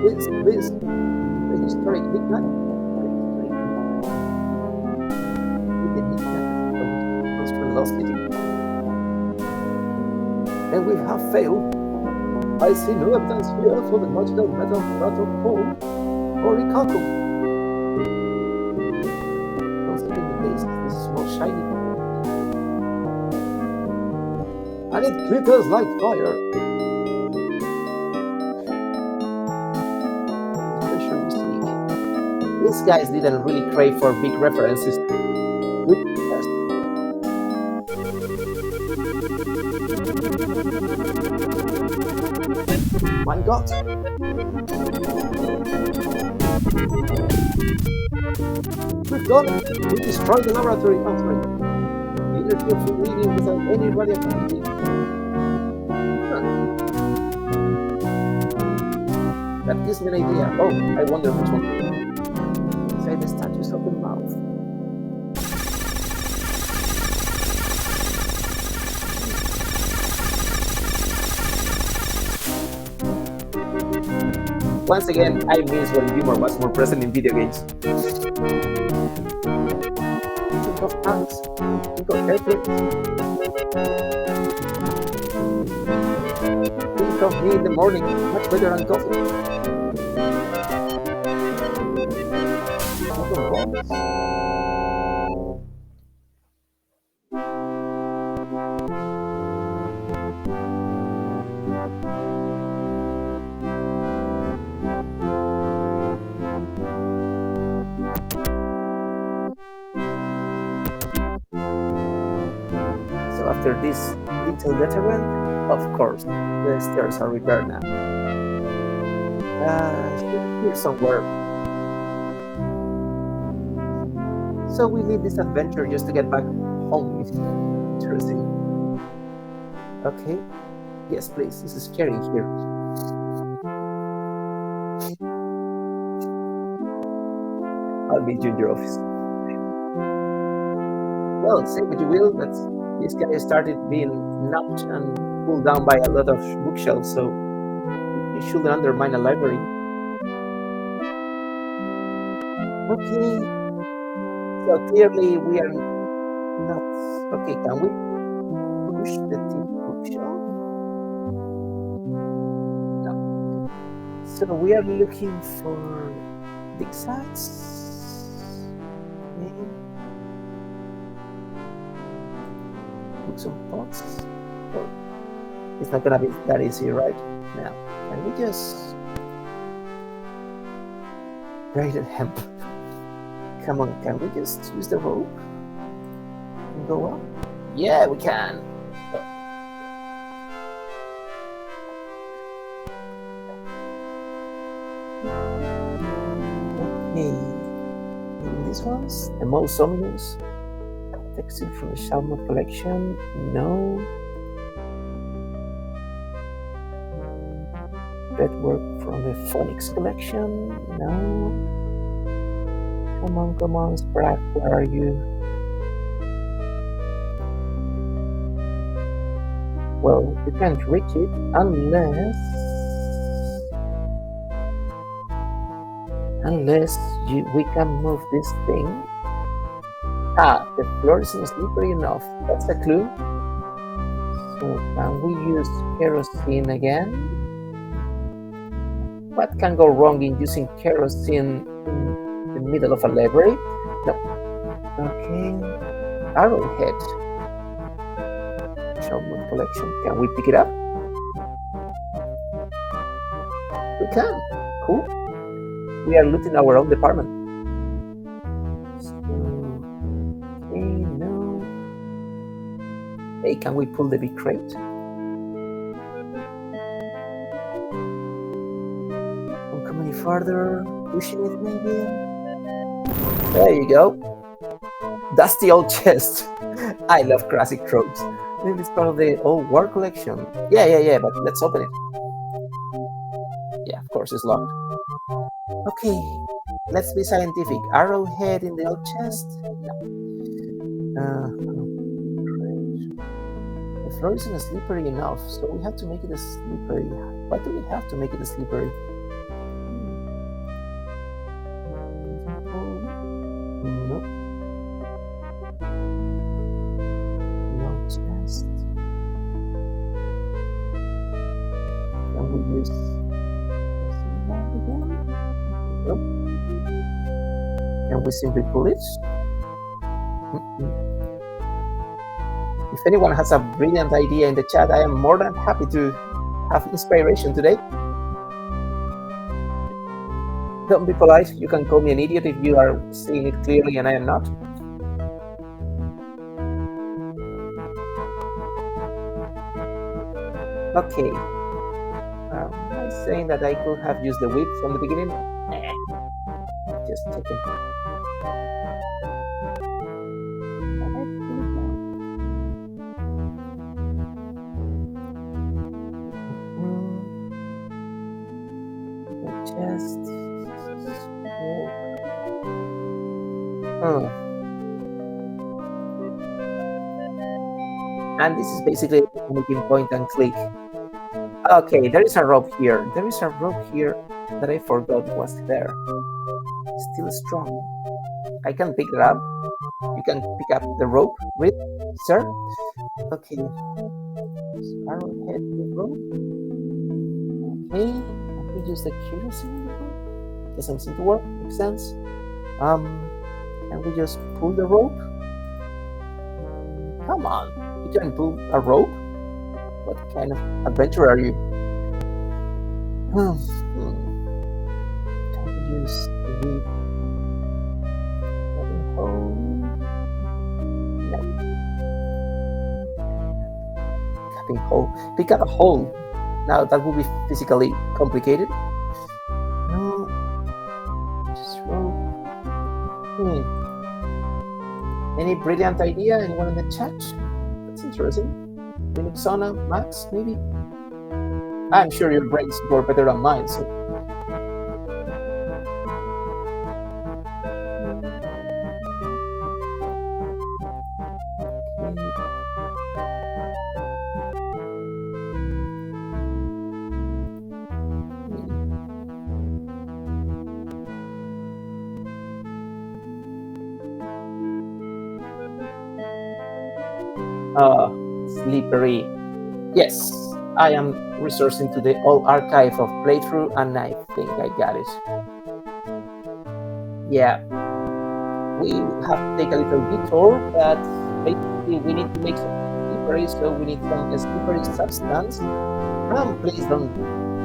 This prehistoric midnight. And we have failed. I see no evidence here for the magical metal protocol or recalcul. Considering the base, this is more shiny. And it glitters like fire. These guys didn't really crave for big references. My God! We've done it! We destroyed the laboratory after it. Interfere from reading without any radioactivity. That gives me an idea. Oh, I wonder which one. Inside the statues of the mouth. Once again, I miss when humor was more present in video games. Think of tanks, think of airplanes. Think of me in the morning, much better than coffee. Think of bombs. After this little veteran, of course, the stairs are repaired now. Here somewhere. So we leave this adventure just to get back home. Interesting. Okay. Yes, please. This is scary here. I'll meet you in your office. Well, say what you will, but this guy started being knocked and pulled down by a lot of bookshelves, so it shouldn't undermine a library. Okay, so clearly we are not... Okay, can we push the tip bookshelf? No. So we are looking for big sites. Okay. Some pots. Oh, it's not gonna be that easy, right? Now, can we just braided hemp? Come on, can we just use the rope and go up? Yeah, we can. Okay, and these ones, the most ominous. Textile from the Shalmot collection, no. Bedwork from the Phonics collection, no. Come on, Sprague, where are you? Well, you can't reach it unless we can move this thing. The floor isn't slippery enough. That's a clue. So can we use kerosene again? What can go wrong in using kerosene in the middle of a library? No. Okay. Arrowhead. Shellmouth collection. Can we pick it up? We can. Cool. We are looting our own department. So, okay, no. Hey, can we pull the big crate? Don't come any farther. Pushing it, maybe. There you go. That's the old chest. I love classic tropes. Maybe it's part of the old war collection. Yeah, but let's open it. Yeah, of course it's locked. Okay, let's be scientific. Arrowhead in the old chest? No. The floor isn't slippery enough, so we have to make it a slippery. Why do we have to make it a slippery? Nope. No chest. Can we use that again? Nope. Can we simply pull it? If anyone has a brilliant idea in the chat, I am more than happy to have inspiration today. Don't be polite. You can call me an idiot if you are seeing it clearly and I am not. Okay. Am I saying that I could have used the whip from the beginning? Just checking. Chest. And this is basically making point and click. Okay, there is a rope here. There is a rope here that I forgot was there. Still strong. I can pick it up. You can pick up the rope, read, sir. Okay. Arrowhead with rope. Okay. Can we use the kerosene rope? Doesn't seem to work. Makes sense. Can we just pull the rope? Come on. You can pull a rope? What kind of adventure are you? Can we use the hole? No. Capping hole. Pick up a hole. Now that would be physically complicated. No. Just rope. Any brilliant idea? Anyone in the chat? That's interesting. Linux Max, maybe? I'm sure your brains work better than mine, so. Slippery. Yes, I am resourcing to the old archive of playthrough and I think I got it. Yeah, we have to take a little detour, but basically we need to make some slippery, so we need some slippery substance. Please don't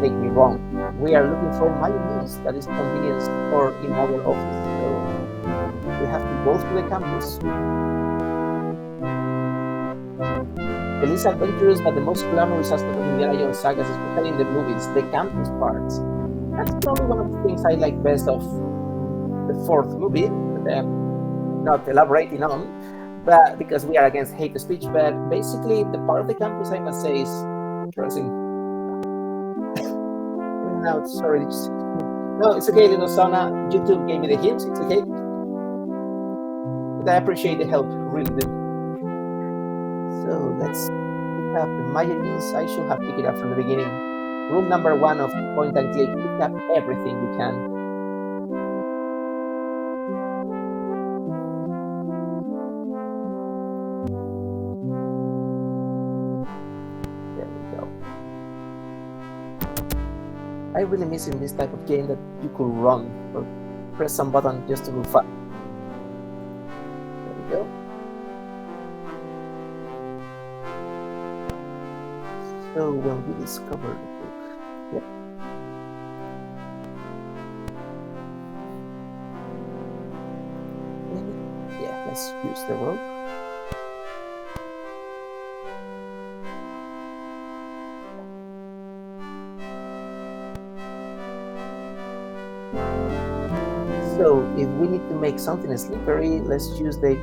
take me wrong. We are looking for mayonnaise that is convenient for in our office, so we have to go through the campus. The least adventurous but the most glamorous aspect of Indiana Jones sagas, especially in the movies, the campus parts. That's probably one of the things I like best of the fourth movie, that I'm not elaborating on, but because we are against hate speech, but basically the part of the campus I must say is interesting. No, sorry. No, it's okay, little Sana. YouTube gave me the hints, it's okay. But I appreciate the help, really do. So let's pick up the mayonnaise. I should have picked it up from the beginning. Rule number 1 of point and click, pick up everything you can. There we go. I really miss in this type of game that you could run or press some button just to move fast. There we go. So when we discover the book, yep. Yeah, let's use the rope. So if we need to make something slippery, let's use the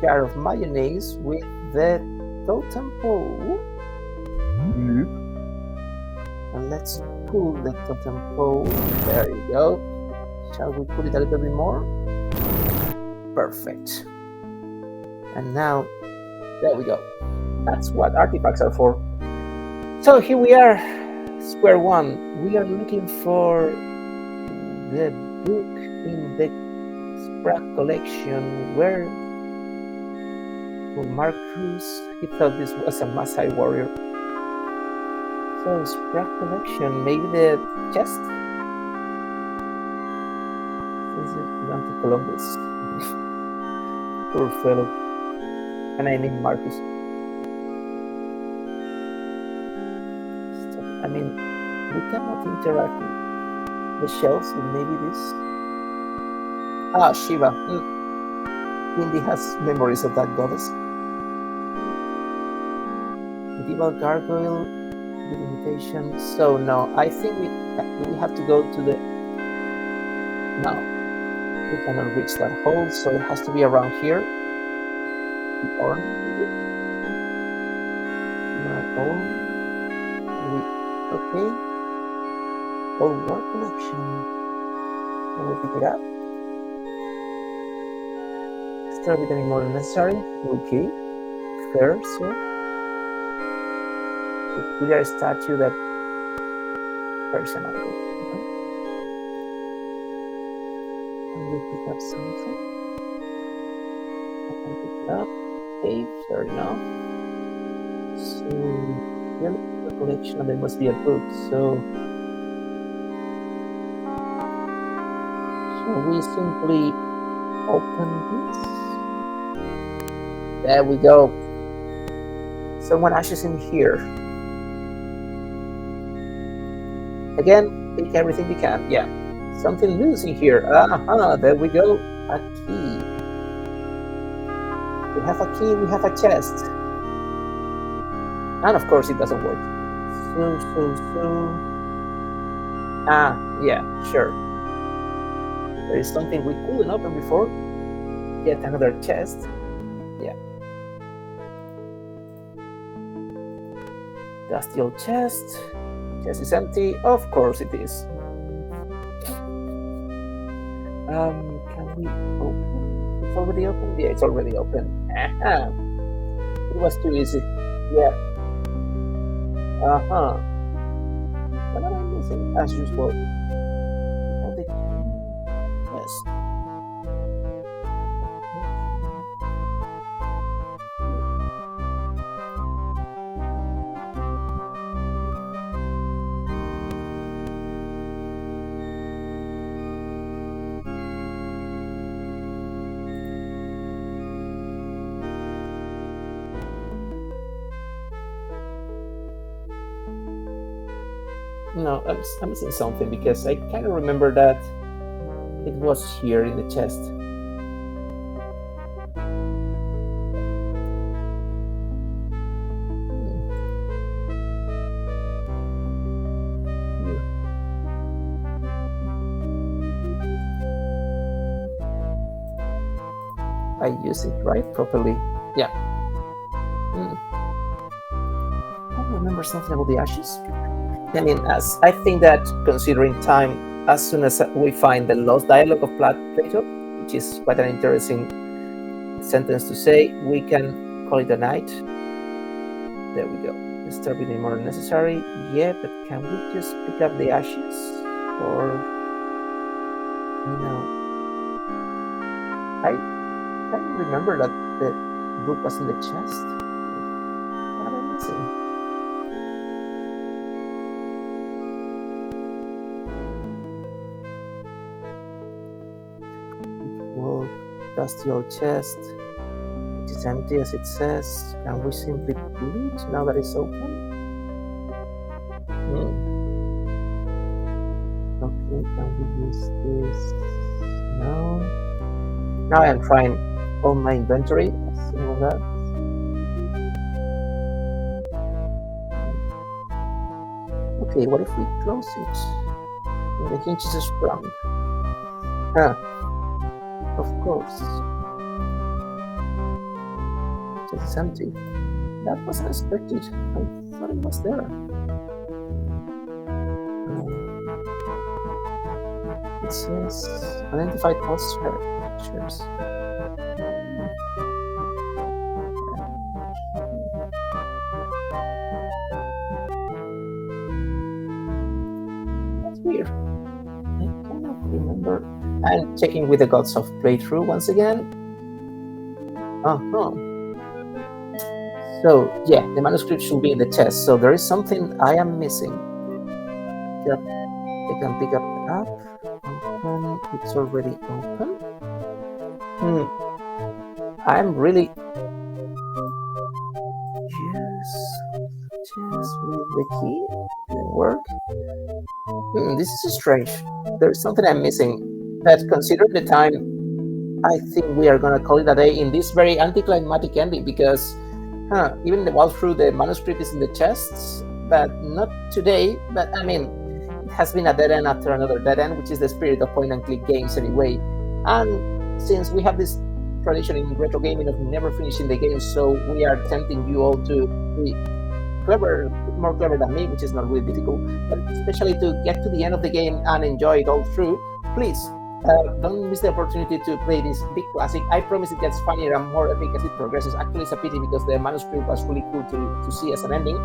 jar of mayonnaise with the totem pole. And let's pull the totem pole. There you go. Shall we put it a little bit more? Perfect. And now, there we go. That's what artifacts are for. So here we are, square one. We are looking for the book in the Sprague collection where Marcus, he thought this was a Maasai warrior. So Sprague collection, maybe the chest? Is it Columbus? Poor fellow. And I named Marcus. I mean, we cannot interact with the shells with maybe this. Ah, Shiva. Indy has memories of that goddess. Medieval gargoyle with imitation. So no, I think we have to go to the. No, we cannot reach that hole, so it has to be around here. The orange. Okay. Old war collection. Can we pick it up? Start with any more necessary. Okay. Fair, sir. We are a statue that personal. Can we pick up something? I can pick it up. Okay, fair enough. So we're looking for a collection and there must be a book. So shall we simply open this? There we go. Someone ashes in here. Again, pick everything you can. Yeah. Something loose in here. There we go. A key. We have a key, we have a chest. And of course it doesn't work. So. Yeah, sure. There is something we couldn't open before. Yet another chest. Yeah. Dusty old chest. Chest is empty. Of course it is. Can we open? It's already open? Yeah, it's already open. It was too easy. Yeah. What am I missing? As usual. Yes. No, I'm missing something because I kind of remember that it was here in the chest. I use it right properly. Yeah. I remember something about the ashes. I mean, as I think that considering time, as soon as we find the lost dialogue of Plato, which is quite an interesting sentence to say, we can call it a night. There we go. Let's start with the more necessary. Yeah, but can we just pick up the ashes? Or, I can't remember that the book was in the chest. What am I missing? Dusty old chest. It is empty as it says. Can we simply pull it now that it's open? Okay, can we use this? No. Now I'm trying all my inventory. Some of that. Okay, what if we close it? And the hinge is sprung. Huh, of course. It's empty. That was unexpected. I thought it was there. It says identified post shares. That's weird. I cannot remember. I'm checking with the gods of playthrough once again. Uh-huh. So yeah, the manuscript should be in the chest. So there is something I am missing. Yep. I can pick up the app. Open. It's already open. I'm really just with the key. Didn't work. This is strange. There's something I'm missing. But considering the time, I think we are gonna call it a day in this very anticlimactic ending because even the walkthrough, the manuscript is in the chests, but not today. But I mean, it has been a dead end after another dead end, which is the spirit of point and click games anyway. And since we have this tradition in retro gaming of never finishing the game, so we are tempting you all to be clever, more clever than me, which is not really difficult, but especially to get to the end of the game and enjoy it all through. Please don't miss the opportunity to play this big classic. I promise it gets funnier and more epic as it progresses. Actually, it's a pity because the manuscript was really cool to see as an ending,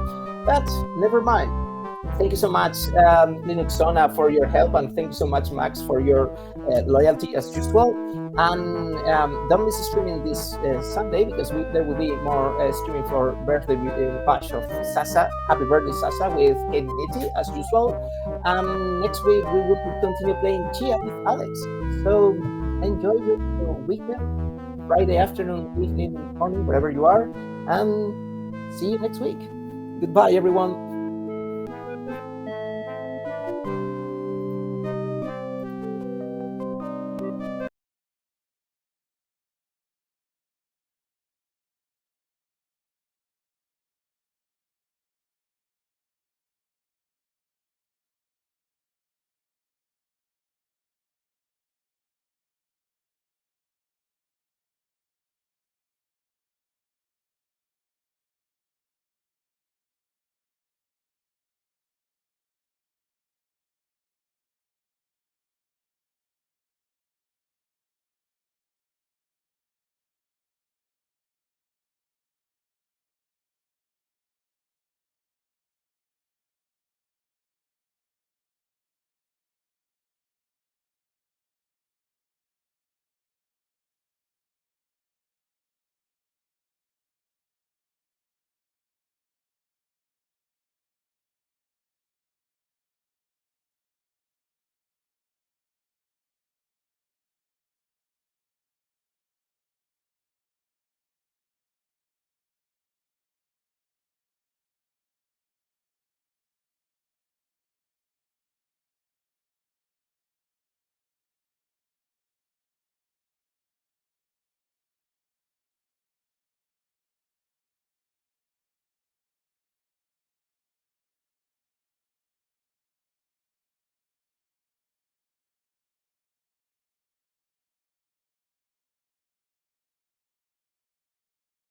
but never mind. Thank you so much, Linuxona, for your help, and thank you so much, Max, for your loyalty as usual. And don't miss streaming this Sunday because there will be more streaming for birthday bash of Sasa. Happy birthday, Sasa, with Kate Nitty as usual. Next week we will continue playing Chia with Alex. So enjoy your weekend, Friday afternoon, evening, morning, wherever you are, and see you next week. Goodbye, everyone.